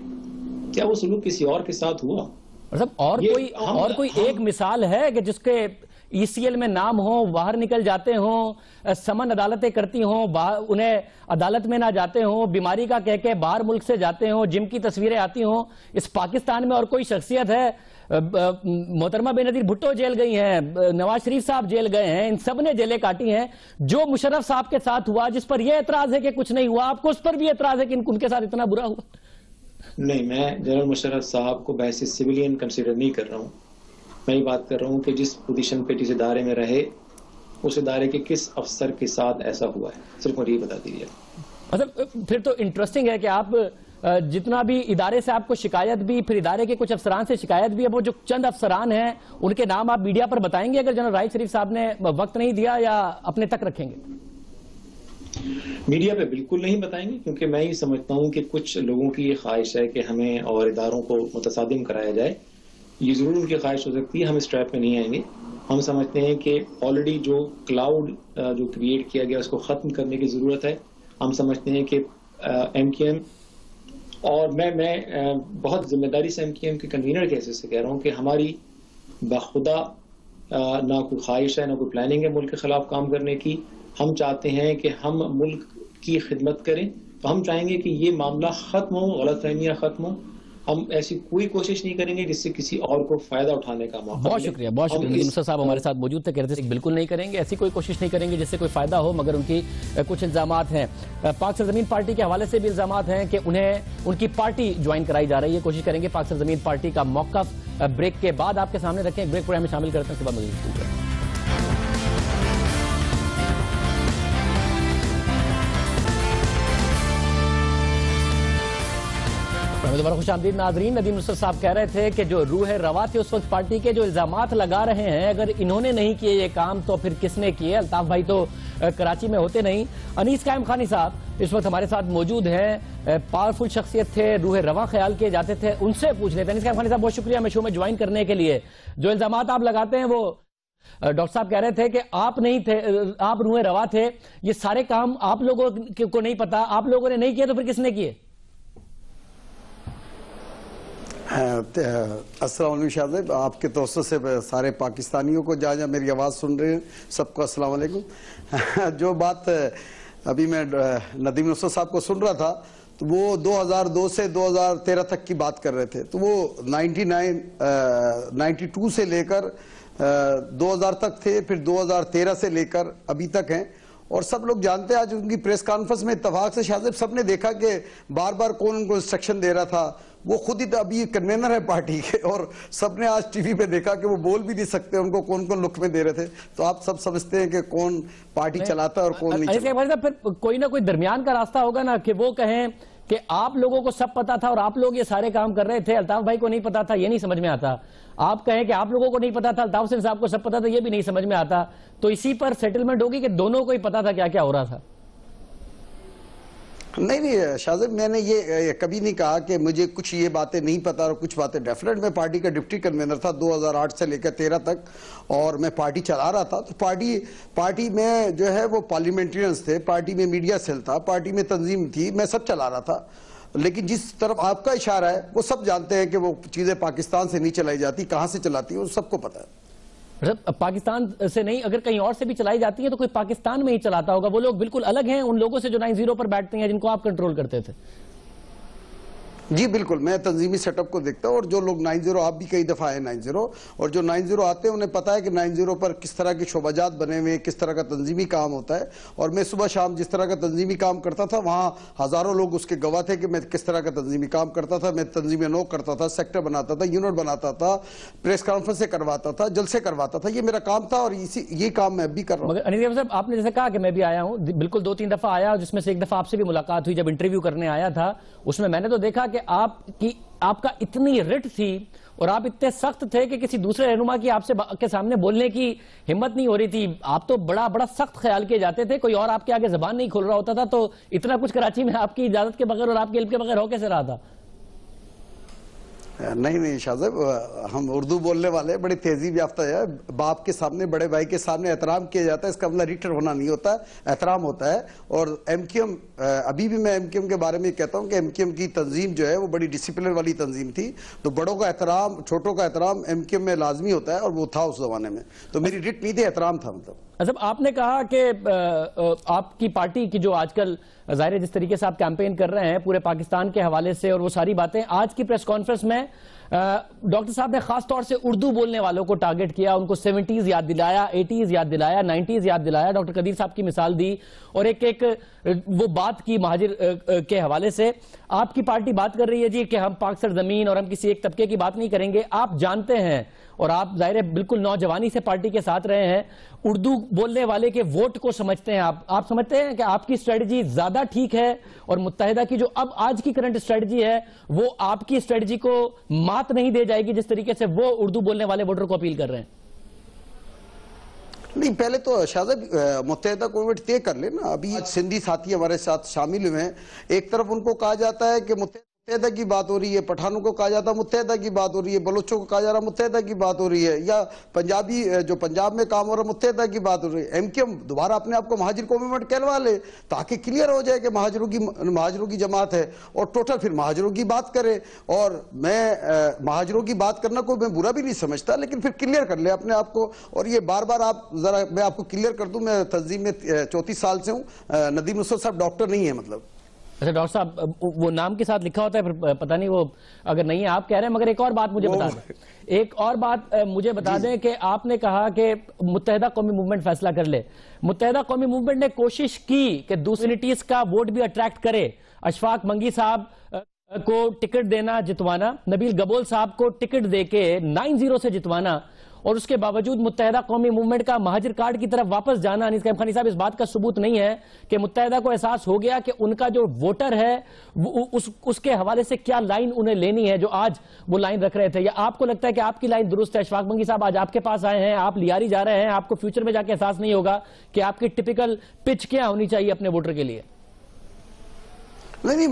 کیا وہ سلوک کسی اور کے ساتھ ہوا؟ اور کوئی ایک مثال ہے کہ جس کے ECL میں نام ہو, باہر نکل جاتے ہوں, سمن عدالتیں کرتی ہوں, انہیں عدالت میں نہ جاتے ہوں, بیماری کا کہہ کے باہر ملک سے جاتے ہوں, جم کی تصویریں آتی ہوں. اس پاکستان میں اور کوئی شخصیت ہے, محترمہ بے نظیر بھٹو جیل گئی ہیں, نواز شریف صاحب جیل گئے ہیں, ان سب نے جیلیں کاٹی ہیں. جو مشرف صاحب کے ساتھ ہوا, جس پر یہ اعتراض ہے کہ کچھ نہیں ہوا, آپ کو اس پر بھی اعتراض ہے کہ ان کے ساتھ اتنا برا ہوا؟ نہیں, میں جنرل مشرف صاحب کو بحث سویلین کنسیڈر نہیں کر رہا ہوں. میں یہ بات کر رہا ہوں کہ جس پوزیشن پہ جس ادارے میں رہے, اس ادارے کے کس افسر کے ساتھ ایسا ہوا ہے, صرف مجھے یہ بتا دیجیے. مطلب پھر تو انٹرسٹنگ ہے کہ آپ جتنا بھی ادارے سے آپ کو شکایت بھی, پھر ادارے کے کچھ افسران سے شکایت بھی ہے, وہ جو چند افسران ہیں ان کے نام آپ میڈیا پر بتائیں گے اگر جنرل راحیل شریف صاحب نے وقت نہیں دیا, یا اپنے تک رکھیں گے؟ میڈیا پہ بالکل نہیں بتائیں گے, کیونکہ میں یہ سمجھتا ہوں کہ کچھ لوگوں کی یہ خواہش ہے کہ ہمیں اور اداروں کو متصادم کرایا جائے. یہ ضرور ان کی خواہش ہو سکتی ہے, ہم اس ٹریپ میں نہیں آئیں گے. ہم سمجھتے ہیں کہ آلریڈی جو کلاؤڈ جو کریٹ کیا گیا اس کو ختم کرنے کی ضرورت ہے. ہم سمجھتے ہیں کہ MKM, اور میں بہت ذمہ داری سے MKM کے کنوینر کے حیثیت سے کہہ رہا ہوں کہ ہماری بخدا نہ کوئی خواہش ہے, نہ کوئی پلاننگ ہے ملک کے خلاف کام کرنے کی. ہم چاہتے ہیں کہ ہم ملک کی خدمت کریں, تو ہم چاہیں گے کہ یہ معاملہ ختم ہو, غلط فہمیاں ختم ہو. ہم ایسی کوئی کوشش نہیں کریں گے جس سے کسی اور کو فائدہ اٹھانے کا موقع. بہت شکریہ ندیم نصرت صاحب ہمارے ساتھ موجود تھے, کہہ رہے تھے بالکل نہیں کریں گے, ایسی کوئی کوشش نہیں کریں گے جس سے کوئی فائدہ ہو, مگر ان کی کچھ الزامات ہیں. پاک سرزمین پارٹی کے حوالے سے بھی الزامات ہیں کہ انہیں ان کی پارٹی جوائن کرائی جا رہی ہے. کوشش کریں گے پاک سرزمین پارٹی کا موقف بریک کے بعد آپ کے سامنے رکھیں. بریک پروگرام میں شامل کرتے ہیں, اس کے بعد مزید. دوبارہ خوش آمدید ناظرین. ندیم نصرت صاحب کہہ رہے تھے کہ جو روح روا تھے اس وقت پارٹی کے, جو الزامات لگا رہے ہیں, اگر انہوں نے نہیں کیے یہ کام تو پھر کس نے کیے؟ الطاف بھائی تو کراچی میں ہوتے نہیں. انیس قائم خانی صاحب, اس وقت ہمارے ساتھ موجود ہیں، پاورفل شخصیت تھے، روح رواں خیال کیے جاتے تھے، ان سے پوچھ لیتے ہیں۔ خانی صاحب بہت شکریہ ہمیں شو میں جوائن کرنے کے لیے۔ جو الزامات آپ لگاتے ہیں وہ ڈاکٹر صاحب کہہ رہے تھے کہ آپ نہیں تھے، آپ روح رواں تھے، یہ سارے کام آپ لوگوں کو نہیں پتا، آپ لوگوں نے نہیں کیے تو پھر کس نے کیے؟ السلام علیکم شاہ صاحب، آپ کے توسط سے سارے پاکستانیوں کو جہاں جہاں میری آواز سن رہے ہیں سب کو السلام علیکم۔ جو بات ابھی میں ندیم نصرت صاحب کو سن رہا تھا تو وہ 2002 سے 2013 تک کی بات کر رہے تھے، تو وہ 92 سے لے کر 2000 تک تھے، پھر 2013 سے لے کر ابھی تک ہیں۔ اور سب لوگ جانتے ہیں، آج ان کی پریس کانفرنس میں اتفاق سے شاہ صاحب سب نے دیکھا کہ بار بار کون ان کو انسٹرکشن دے رہا تھا، وہ خود ہی ابھی کنوینر ہے پارٹی کے، اور سب نے آج ٹی وی پہ دیکھا کہ وہ بول بھی نہیں سکتے، ان کو کون کون لک میں دے رہے تھے۔ تو آپ سب سمجھتے ہیں کہ کون پارٹی چلاتا ہے اور کون نہیں چلاتا۔ پھر کوئی نہ کوئی درمیان کا راستہ ہوگا نا کہ وہ کہیں کہ آپ لوگوں کو سب پتا تھا اور آپ لوگ یہ سارے کام کر رہے تھے، الطاف بھائی کو نہیں پتا تھا، یہ نہیں سمجھ میں آتا۔ آپ کہیں کہ آپ لوگوں کو نہیں پتا تھا، الطاف حسین صاحب کو سب پتا تھا، یہ بھی نہیں سمجھ میں آتا۔ تو اسی پر سیٹلمنٹ ہوگی کہ دونوں کو ہی پتا تھا کیا کیا ہو رہا تھا؟ نہیں شاہ صاحب، میں نے یہ کبھی نہیں کہا کہ مجھے کچھ یہ باتیں نہیں پتا اور کچھ باتیں ڈیفینیٹ۔ میں پارٹی کا ڈپٹی کنوینر تھا 2008 سے لے کر 13 تک، اور میں پارٹی چلا رہا تھا۔ تو پارٹی میں جو ہے وہ پارلیمنٹرینز تھے، پارٹی میں میڈیا سیل تھا، پارٹی میں تنظیم تھی، میں سب چلا رہا تھا۔ لیکن جس طرف آپ کا اشارہ ہے وہ سب جانتے ہیں کہ وہ چیزیں پاکستان سے نہیں چلائی جاتی، کہاں سے چلاتی ہیں وہ سب کو پتا ہے۔ پاکستان سے نہیں، اگر کہیں اور سے بھی چلائی جاتی ہیں تو کوئی پاکستان میں ہی چلاتا ہوگا، وہ لوگ بالکل الگ ہیں ان لوگوں سے جو 90 پر بیٹھتے ہیں جن کو آپ کنٹرول کرتے تھے۔ جی بالکل، میں تنظیمی سیٹ اپ کو دیکھتا ہوں، اور جو لوگ 90 آپ بھی کئی دفعہ آئے 90، اور جو 90 آتے ہیں انہیں پتا ہے کہ 90 پر کس طرح کے شعبجات بنے ہوئے، کس طرح کا تنظیمی کام ہوتا ہے۔ اور میں صبح شام جس طرح کا تنظیمی کام کرتا تھا وہاں ہزاروں لوگ اس کے گواہ تھے کہ میں کس طرح کا تنظیمی کام کرتا تھا۔ میں تنظیم نو کرتا تھا، سیکٹر بناتا تھا، یونٹ بناتا تھا، پریس کانفرنس سے کرواتا تھا، جلسے کرواتا تھا، یہ میرا کام تھا، اور یہ کام میں اب بھی کر رہا ہوں۔ مگر انیس صاحب، آپ نے جیسے کہا کہ میں بھی آیا ہوں، بالکل 2-3 دفعہ آیا، جس میں سے ایک دفعہ آپ سے بھی ملاقات ہوئی جب انٹرویو کرنے آیا تھا، اس میں نے تو دیکھا کہ آپ کا اتنی رٹ تھی اور آپ اتنے سخت تھے کہ کسی دوسرے رہنما کی آپ سے کے سامنے بولنے کی ہمت نہیں ہو رہی تھی۔ آپ تو بڑا سخت خیال کیے جاتے تھے، کوئی اور آپ کے آگے زبان نہیں کھول رہا ہوتا تھا، تو اتنا کچھ کراچی میں آپ کی اجازت کے بغیر اور آپ کے علم کے بغیر ہو کیسے رہا تھا؟ نہیں شاہ صاحب، ہم اردو بولنے والے بڑی تہذیب یافتہ ہے۔ باپ کے سامنے، بڑے بھائی کے سامنے احترام کیا جاتا ہے، اس کا مطلب ریٹر ہونا نہیں ہوتا ہے، احترام ہوتا ہے۔ اور ایم کیو ایم، ابھی بھی میں ایم کیو ایم کے بارے میں کہتا ہوں کہ ایم کیو ایم کی تنظیم جو ہے وہ بڑی ڈسپلن والی تنظیم تھی، تو بڑوں کا احترام، چھوٹوں کا احترام ایم کیو ایم میں لازمی ہوتا ہے، اور وہ تھا اس زمانے میں۔ تو میری رٹ نہیں تھی، احترام تھا۔ مطلب آپ نے کہا کہ آپ کی پارٹی کی جو آج کل ظاہر ہے جس طریقے سے آپ کیمپین کر رہے ہیں پورے پاکستان کے حوالے سے، اور وہ ساری باتیں آج کی پریس کانفرنس میں ڈاکٹر صاحب نے خاص طور سے اردو بولنے والوں کو ٹارگٹ کیا، ان کو 70s یاد دلایا، 80s یاد دلایا، 90s یاد دلایا، ڈاکٹر قدیر صاحب کی مثال دی، اور ایک وہ بات کی مہاجر کے حوالے سے۔ آپ کی پارٹی بات کر رہی ہے جی کہ ہم پاک سرزمین اور ہم کسی ایک طبقے کی بات نہیں کریں گے۔ آپ جانتے ہیں، اور آپ ظاہر ہے بالکل نوجوانی سے پارٹی کے ساتھ رہے ہیں، اردو بولنے والے کے ووٹ کو سمجھتے ہیں آپ سمجھتے ہیں کہ آپ کی اسٹریٹجی زیادہ ٹھیک ہے، اور متحدہ کی جو اب آج کی کرنٹ اسٹریٹجی ہے وہ آپ کی اسٹریٹجی کو مات نہیں دے جائے گی جس طریقے سے وہ اردو بولنے والے ووٹر کو اپیل کر رہے ہیں؟ نہیں، پہلے تو شاہ صاحب متحدہ کووڈ طے کر لیں نا۔ ابھی سندھی ساتھی ہمارے ساتھ شامل ہوئے ہیں، ایک طرف ان کو کہا جاتا ہے کہ متحدہ کی بات ہو رہی ہے، پٹھانوں کو کہا جاتا ہے متحدہ کی بات ہو رہی ہے، بلوچوں کو کہا جا رہا ہے متحدہ کی بات ہو رہی ہے، یا پنجابی جو پنجاب میں کام ہو رہا ہے متحدہ کی بات ہو رہی ہے۔ ایم کیو ایم دوبارہ اپنے آپ کو مہاجر کوومنٹ کہلوا لے تاکہ کلیئر ہو جائے کہ مہاجروں کی جماعت ہے، اور ٹوٹل پھر مہاجروں کی بات کرے۔ اور میں مہاجروں کی بات کرنا کو میں برا بھی نہیں سمجھتا، لیکن پھر کلیئر کر لے اپنے آپ کو۔ اور یہ بار بار آپ ذرا میں آپ کو کلیئر کر دوں، میں تنظیم میں 34 سال سے ہوں۔ ندیم نصرت صاحب ڈاکٹر نہیں ہے مطلب۔ اچھا ڈاکٹر صاحب، وہ نام کے ساتھ لکھا ہوتا ہے، پھر پتہ نہیں وہ اگر نہیں ہے آپ کہہ رہے ہیں، مگر ایک اور بات مجھے بتا دیں، ایک اور بات مجھے بتا دیں کہ آپ نے کہا کہ متحدہ قومی موومنٹ فیصلہ کر لے۔ متحدہ قومی موومنٹ نے کوشش کی کہ دوسری نیٹیز کا ووٹ بھی اٹریکٹ کرے، اشفاق منگی صاحب کو ٹکٹ دینا، جتوانا، نبیل گبول صاحب کو ٹکٹ دے کے 90 سے جتوانا، اور اس کے باوجود متحدہ قومی موومنٹ کا مہاجر کارڈ کی طرف واپس جانا۔ انیس خانی صاحب، اس بات کا ثبوت نہیں ہے کہ متحدہ کو احساس ہو گیا کہ ان کا جو ووٹر ہے اس کے حوالے سے کیا لائن انہیں لینی ہے جو آج وہ لائن رکھ رہے تھے؟ یا آپ کو لگتا ہے کہ آپ کی لائن درست ہے؟ اشفاق منگی صاحب آج آپ کے پاس آئے ہیں، آپ لیاری جا رہے ہیں، آپ کو فیوچر میں جا کے احساس نہیں ہوگا کہ آپ کی ٹپیکل پچ کیا ہونی چاہیے اپنے ووٹر کے لیے؟ نہیں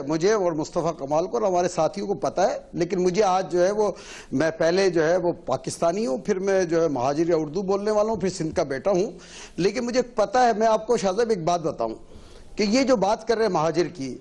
مجھے اور مصطفیٰ کمال کو اور ہمارے ساتھیوں کو پتا ہے، لیکن مجھے آج جو ہے وہ میں پہلے جو ہے وہ پاکستانی ہوں، پھر میں جو ہے مہاجر یا اردو بولنے والا ہوں، پھر سندھ کا بیٹا ہوں، لیکن مجھے پتا ہے. میں آپ کو شاہ صاحب ایک بات بتاؤں کہ یہ جو بات کر رہے ہیں مہاجر کی،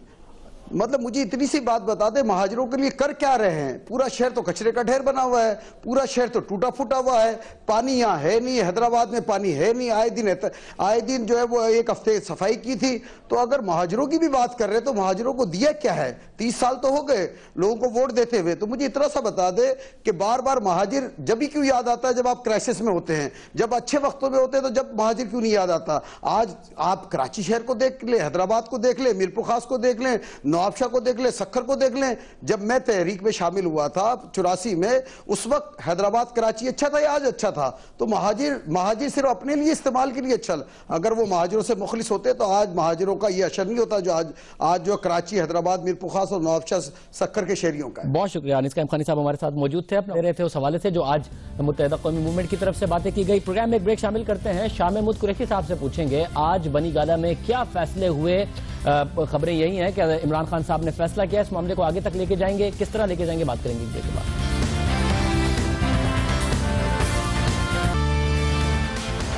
مطلب مجھے اتنی سی بات بتا دے مہاجروں کے لیے کر کیا رہے ہیں؟ پورا شہر تو کچرے کا ڈھیر بنا ہوا ہے، پورا شہر تو ٹوٹا پھوٹا ہوا ہے، پانی یہاں ہے نہیں، حیدرآباد میں پانی ہے نہیں، آئے دن جو ہے وہ ایک ہفتے صفائی کی تھی. تو اگر مہاجروں کی بھی بات کر رہے تو مہاجروں کو دیا کیا ہے؟ 30 سال تو ہو گئے لوگوں کو ووٹ دیتے ہوئے. تو مجھے اتنا سا بتا دے کہ بار بار مہاجر جب ہی کیوں یاد آتا ہے جب آپ کرائسس میں ہوتے ہیں، جب اچھے وقتوں میں ہوتے ہیں تو جب مہاجر کیوں نہیں یاد آتا؟ آج آپ کراچی شہر کو دیکھ لیں، حیدرآباد کو دیکھ لیں، میرپور خاص کو دیکھ لیں، نواب شاہ کو دیکھ لیں، سکھر کو دیکھ لیں. جب میں تحریک میں شامل ہوا تھا 84 میں، اس وقت حیدرآباد کراچی اچھا تھا یا آج اچھا تھا؟ تو مہاجر صرف اپنے لیے استعمال کے لیے اچھا. اگر وہ مہاجروں سے مخلص ہوتے تو آج مہاجروں کا یہ اشر نہیں ہوتا جو آج جو کراچی، حیدرآباد، میرپور خاص اور نواب شاہ سکھر کے شہریوں کا ہے. بہت شکریہ. انیس قائم خانی صاحب ہمارے ساتھ موجود تھے، اپنے رہے تھے اس حوالے سے جو آج متحدہ قومی موومنٹ کی طرف سے باتیں کی گئی. پروگرام میں ایک بریک شامل کرتے ہیں. شاہ محمود قریشی صاحب سے پوچھیں گے آج بنی گالہ میں کیا فیصلے ہوئے. خبریں یہی ہیں کہ عمران خان صاحب نے فیصلہ کیا، اس معاملے کو آگے تک لے کے جائیں گے، کس طرح لے کے جائیں گے، بات کریں گے بریک کے بعد.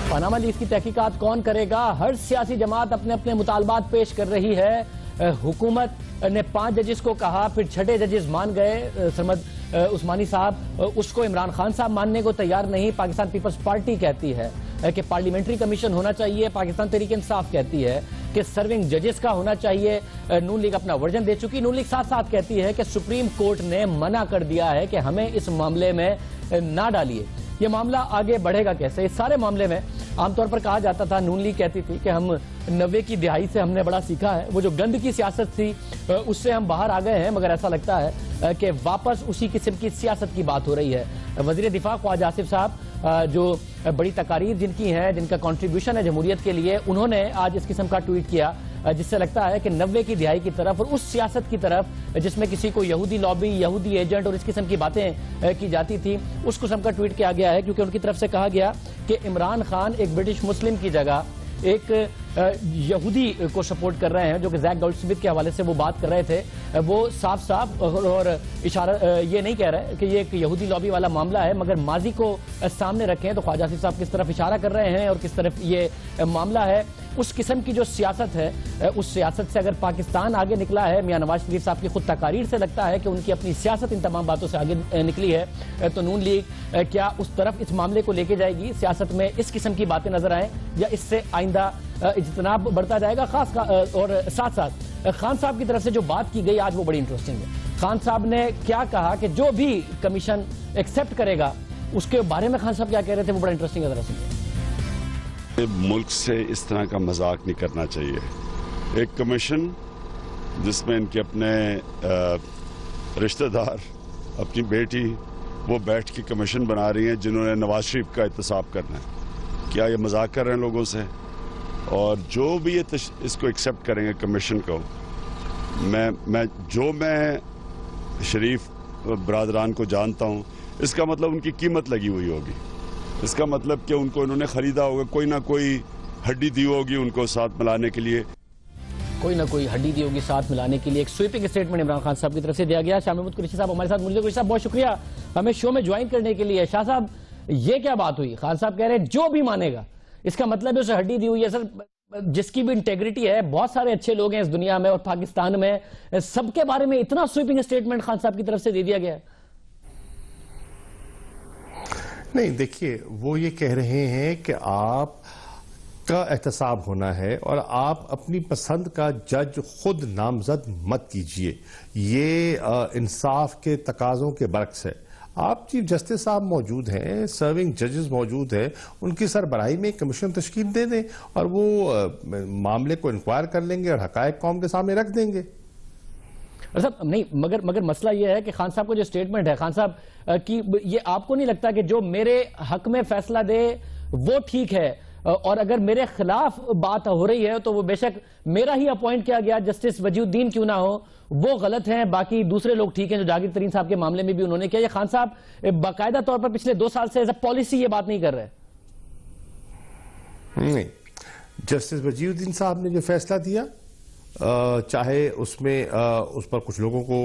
پاناما لیکس کی تحقیقات کون کرے گا؟ ہر سیاسی جماعت اپنے اپنے مطالبات پیش کر رہی ہے. حکومت نے 5 ججز کو کہا، پھر 6 ججز مان گئے. سرمد عثمانی صاحب اس کو عمران خان صاحب ماننے کو تیار نہیں. پاکستان پیپلز پارٹی کہتی ہے کہ پارلیمنٹری کمیشن ہونا چاہیے. پاکستان تحریک انصاف کہتی ہے کہ سرونگ ججز کا ہونا چاہیے. نون لیگ اپنا ورژن دے چکی. نون لیگ ساتھ ساتھ کہتی ہے کہ سپریم کورٹ نے منع کر دیا ہے کہ ہمیں اس معاملے میں نہ ڈالیے. یہ معاملہ آگے بڑھے گا کیسے؟ اس سارے معاملے میں عام طور پر کہا جاتا تھا، نون لیگ کہتی تھی کہ ہم 90 کی دہائی سے ہم نے بڑا سیکھا ہے، وہ جو گند کی سیاست تھی اس سے ہم باہر آ گئے ہیں، مگر ایسا لگتا ہے کہ واپس اسی قسم کی سیاست کی بات ہو رہی ہے. وزیر دفاع خواجہ آصف صاحب جو بڑی تقاریر جن کی ہیں، جن کا کنٹریبیوشن ہے جمہوریت کے لیے، انہوں نے آج اس قسم کا ٹویٹ کیا جس سے لگتا ہے کہ 90 کی دہائی کی طرف اور اس سیاست کی طرف جس میں کسی کو یہودی لابی، یہودی ایجنٹ اور اس قسم کی باتیں کی جاتی تھی، اس قسم کا ٹویٹ کیا گیا ہے. کیونکہ ان کی طرف سے کہا گیا کہ عمران خان ایک برٹش مسلم کی جگہ ایک یہودی کو سپورٹ کر رہے ہیں، جو کہ زیک گولڈسمتھ کے حوالے سے وہ بات کر رہے تھے. وہ صاف اور اشارہ یہ نہیں کہہ رہے کہ یہ ایک یہودی لابی والا معاملہ ہے، مگر ماضی کو سامنے رکھیں تو خواجہ آصف صاحب کس طرف اشارہ کر رہے ہیں اور کس طرف یہ معاملہ ہے. اس قسم کی جو سیاست ہے، اس سیاست سے اگر پاکستان آگے نکلا ہے، میاں نواز شریف صاحب کی خود تقاریر سے لگتا ہے کہ ان کی اپنی سیاست ان تمام باتوں سے آگے نکلی ہے. تو نون لیگ کیا اس طرف اس معاملے کو لے کے جائے گی؟ سیاست میں اس قسم کی باتیں نظر آئیں یا اس سے آئندہ اجتناب بڑھتا جائے گا؟ خاص اور ساتھ ساتھ خان صاحب کی طرف سے جو بات کی گئی آج وہ بڑی انٹرسٹنگ ہے. خان صاحب نے کیا کہا کہ جو بھی کمیشن ایکسپٹ کرے گا اس کے بارے میں خان صاحب کیا کہہ رہے تھے، وہ بڑا انٹرسٹنگ ہے. ذرا سنیے. ملک سے اس طرح کا مذاق نہیں کرنا چاہیے. ایک کمیشن جس میں ان کے اپنے رشتہ دار، اپنی بیٹی، وہ بیٹھ کے کمیشن بنا رہی ہیں جنہوں نے نواز شریف کا احتساب کرنا ہے. کیا یہ مذاق کر رہے ہیں لوگوں سے؟ اور جو بھی یہ اس کو ایکسپٹ کریں گے کمیشن کو، میں شریف برادران کو جانتا ہوں، اس کا مطلب ان کی قیمت لگی ہوئی ہوگی. اس کا مطلب کہ ان کو انہوں نے خریدا ہوگا، کوئی نہ کوئی ہڈی دی ہوگی ان کو ساتھ ملانے کے لیے. کوئی نہ کوئی ہڈی دی ہوگی ساتھ ملانے کے لیے. ایک سویپنگ اسٹیٹمنٹ عمران خان صاحب کی طرف سے دیا گیا. شاہ محمود قریشی صاحب ہمارے ساتھ موجود ہیں. قریشی صاحب بہت شکریہ ہمیں شو میں جوائن کرنے کے لیے. شاہ صاحب یہ کیا بات ہوئی؟ خان صاحب کہہ رہے ہیں جو بھی مانے گا، اس کا مطلب ہے اسے ہڈی دی ہوئی ہے. سر جس کی بھی انٹیگریٹی ہے، بہت سارے اچھے لوگ ہیں اس دنیا میں اور پاکستان میں، سب کے بارے میں اتنا سویپنگ اسٹیٹمنٹ خان صاحب کی طرف سے دے دیا گیا ہے. نہیں دیکھیے، وہ یہ کہہ رہے ہیں کہ آپ کا احتساب ہونا ہے اور آپ اپنی پسند کا جج خود نامزد مت کیجئے. یہ انصاف کے تقاضوں کے برعکس ہے. آپ چیف جسٹس صاحب موجود ہیں، سرونگ ججز موجود ہیں، ان کی سربراہی میں کمیشن تشکیل دے دیں اور وہ معاملے کو انکوائر کر لیں گے اور حقائق قوم کے سامنے رکھ دیں گے. صاحب نہیں، مگر مسئلہ یہ ہے کہ خان صاحب کو جو سٹیٹمنٹ ہے، خان صاحب کی یہ آپ کو نہیں لگتا کہ جو میرے حق میں فیصلہ دے وہ ٹھیک ہے، اور اگر میرے خلاف بات ہو رہی ہے تو وہ بے شک میرا ہی اپوائنٹ کیا گیا جسٹس وجی الدین کیوں نہ ہو، وہ غلط ہیں، باقی دوسرے لوگ ٹھیک ہیں جو جاگیر ترین صاحب کے معاملے میں بھی انہوں نے کیا؟ یہ خان صاحب باقاعدہ طور پر پچھلے 2 سال سے ایز اے پالیسی یہ بات نہیں کر رہے. نہیں، جسٹس وجی الدین صاحب نے جو فیصلہ دیا چاہے اس میں اس پر کچھ لوگوں کو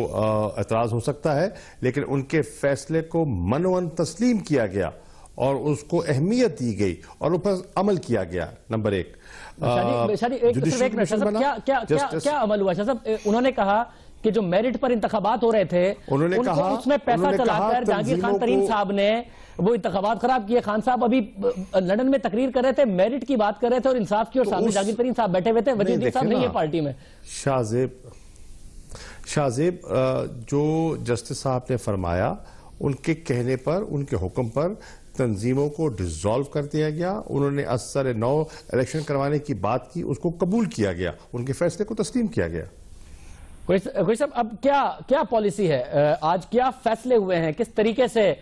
اعتراض ہو سکتا ہے، لیکن ان کے فیصلے کو منوان تسلیم کیا گیا اور اس کو اہمیت دی گئی اور اس پر عمل کیا گیا. نمبر ایک کیا عمل ہوا شاہ صاحب؟ انہوں نے کہا کہ جو میرٹ پر انتخابات ہو رہے تھے اس میں پیسہ چلا کر جہانگیر خان ترین صاحب نے وہ انتخابات خراب کیے. خان صاحب ابھی لندن میں تقریر کر رہے تھے، میرٹ کی بات کر رہے تھے اور انصاف کی، اور سامنے جہانگیر ترین صاحب بیٹھے ہوئے تھے. وزیر الدین صاحب نہیں ہے پارٹی میں. شاہ زیب، جو جسٹس صاحب نے فرمایا ان کے کہنے پر، ان کے حکم پر تنظیموں کو ڈیزالو کر دیا گیا. انہوں نے اثر نو الیکشن کروانے کی بات کی، اس کو قبول کیا گیا، ان کے فیصلے کو تسلیم کیا گیا. کوئی صاحب اب کیا پالیسی ہے؟ آج کیا فیصلے ہوئے ہیں کس طریقے سے؟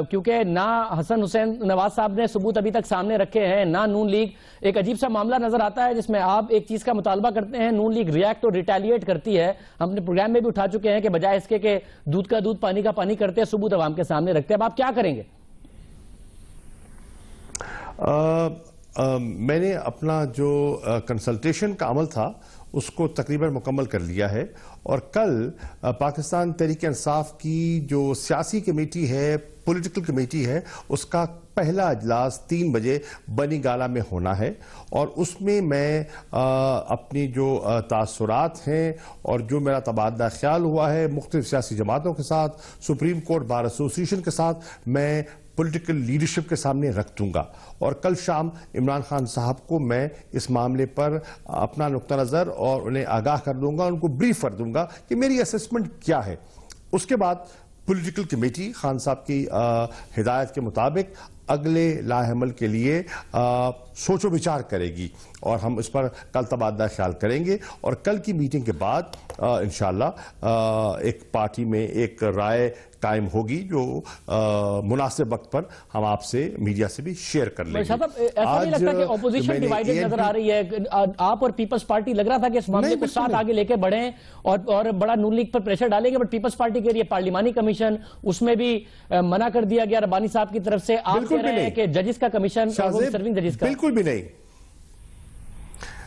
کیونکہ نہ حسن حسین نواز صاحب نے ثبوت ابھی تک سامنے رکھے ہیں، نہ نون لیگ. ایک عجیب سا معاملہ نظر آتا ہے جس میں آپ ایک چیز کا مطالبہ کرتے ہیں، نون لیگ ریئیکٹ اور ریٹیلیٹ کرتی ہے. ہم نے پروگرام میں بھی اٹھا چکے ہیں کہ بجائے اس کے کہ دودھ کا دودھ پانی کا پانی کرتے ہیں، ثبوت عوام کے سامنے رکھتے ہیں. اب آپ کیا کریں گے؟ میں نے اپنا جو کنسلٹیشن کا عمل تھا اس کو تقریباً مکمل کر لیا ہے، اور کل پاکستان تحریک انصاف کی جو سیاسی کمیٹی ہے، پولیٹیکل کمیٹی ہے، اس کا پہلا اجلاس 3 بجے بنی گالا میں ہونا ہے. اور اس میں اپنی جو تاثرات ہیں اور جو میرا تبادلہ خیال ہوا ہے مختلف سیاسی جماعتوں کے ساتھ، سپریم کورٹ بار ایسوسی ایشن کے ساتھ، میں پولیٹیکل لیڈرشپ کے سامنے رکھ دوں گا. اور کل شام عمران خان صاحب کو میں اس معاملے پر اپنا نقطہ نظر اور انہیں آگاہ کر دوں گا، ان کو بریف کر دوں گا کہ میری اسسمنٹ کیا ہے. اس کے بعد پولیٹیکل کمیٹی خان صاحب کی ہدایت کے مطابق اگلے لاہ عمل کے لیے سوچ و بچار کرے گی، اور ہم اس پر کل تبادلہ خیال کریں گے. اور کل کی میٹنگ کے بعد انشاءاللہ ایک پارٹی میں ایک رائے قائم ہوگی جو مناسب وقت پر ہم آپ سے میڈیا سے بھی شیئر کر لیں گے. ایسا نہیں لگتا کہ اپوزیشن ڈیوائیڈڈ نظر آ رہی ہے؟ آپ اور پیپلز پارٹی لگ رہا تھا کہ اس معاملے کو ساتھ آگے لے کے بڑھیں اور بڑا نون لیگ پر پریشر ڈالیں گے، بٹ پیپلز پارٹی کے لیے پارلیمانی کمیشن اس میں بھی منع کر دیا گیا ربانی صاحب کی طرف سے. آپ کہہ رہے ہیں کہ ججز کا کمیشن، سرونگ ججز کا. بالکل بھی نہیں،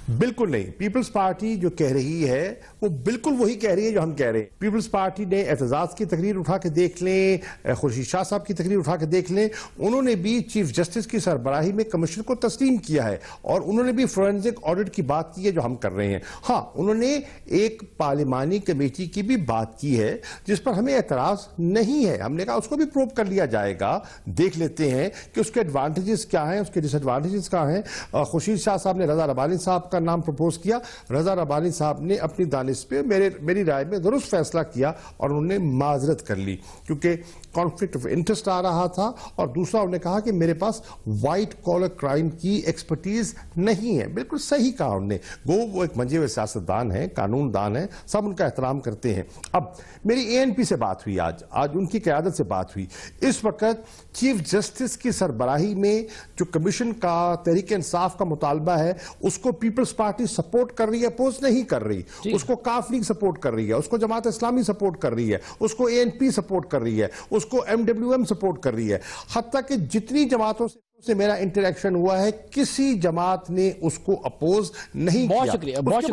بالکل نہیں. پیپلز پارٹی جو کہہ رہی ہے وہ بالکل وہی کہہ رہی ہے جو ہم کہہ رہے ہیں. پیپلز پارٹی نے اعتزاز کی تقریر اٹھا کے دیکھ لیں، خورشید شاہ صاحب کی تقریر اٹھا کے دیکھ لیں، انہوں نے بھی چیف جسٹس کی سربراہی میں کمیشن کو تسلیم کیا ہے، اور انہوں نے بھی فورینزک آڈٹ کی بات کی ہے جو ہم کر رہے ہیں. ہاں، انہوں نے ایک پارلیمانی کمیٹی کی بھی بات کی ہے جس پر ہمیں اعتراض نہیں ہے. ہم نے کہا اس کو بھی پروب کر لیا جائے گا، دیکھ لیتے ہیں کہ اس کے ایڈوانٹیجز کیا ہیں، اس کے ڈس ایڈوانٹیجز کیا ہیں. خورشید شاہ صاحب نے رضا ربانی صاحب کا نام پروپوز کیا. رضا ربانی صاحب نے اپنی دانش پہ میری رائے میں درست فیصلہ کیا، اور انہوں نے معذرت کر لی کیونکہ کانفلکٹ آف انٹرسٹ آ رہا تھا. اور دوسرا انہوں نے کہا کہ میرے پاس وائٹ کالر کرائم کی ایکسپرٹیز نہیں ہے. بالکل صحیح کہا انہوں نے. گو وہ ایک منجے ہوئے سیاستدان ہیں، قانون دان ہیں، سب ان کا احترام کرتے ہیں. اب میری اے این پی سے بات ہوئی، آج ان کی قیادت سے بات ہوئی. اس وقت چیف جسٹس کی سربراہی میں جو کمیشن کا تحریک انصاف کا مطالبہ ہے اس کو پیپلز پارٹی سپورٹ کر رہی ہے، اپوز نہیں کر رہی. اس کو کاف لیگ سپورٹ کر رہی ہے، اس کو جماعت اسلامی سپورٹ کر رہی ہے، اس کو اے این پی سپورٹ کر رہی ہے، اس کو ایم ڈبلیو ایم سپورٹ کر رہی ہے. حتیٰ کہ جتنی جماعتوں سے میرا انٹریکشن ہوا ہے کسی جماعت نے اس کو اپوز نہیں کیا. بہت شکریہ، بہت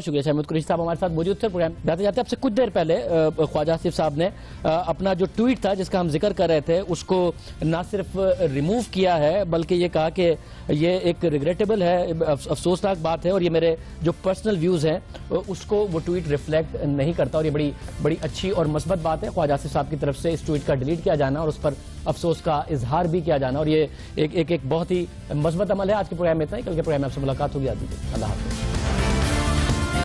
شکریہ شہمود قریشی صاحب ہمارے ساتھ موجود تھے. پروگرام جاتے جاتے آپ سے کچھ دیر پہلے خواجہ آصف صاحب نے اپنا جو ٹویٹ تھا جس کا ہم ذکر کر رہے تھے اس کو نہ صرف ریموو کیا ہے بلکہ یہ کہا کہ یہ ایک ریگریٹیبل ہے، افسوسناک بات ہے، اور یہ میرے جو پرسنل ویوز ہیں اس کو وہ ٹویٹ ریفلیکٹ نہیں کرتا، اور یہ بڑی اچھی اور مثبت بات ہے. خواجہ آصف صاحب کی طرف سے اس ٹویٹ کا ڈیلیٹ کیا جانا اور اس پر افسوس کا اظہار بھی کیا جانا، اور یہ ایک بہت ہی مثبت عمل ہے. آج کے پروگرام میں اتنا ہی، کل کے پروگرام میں آپ سے ملاقات ہوگی. اللہ حافظ.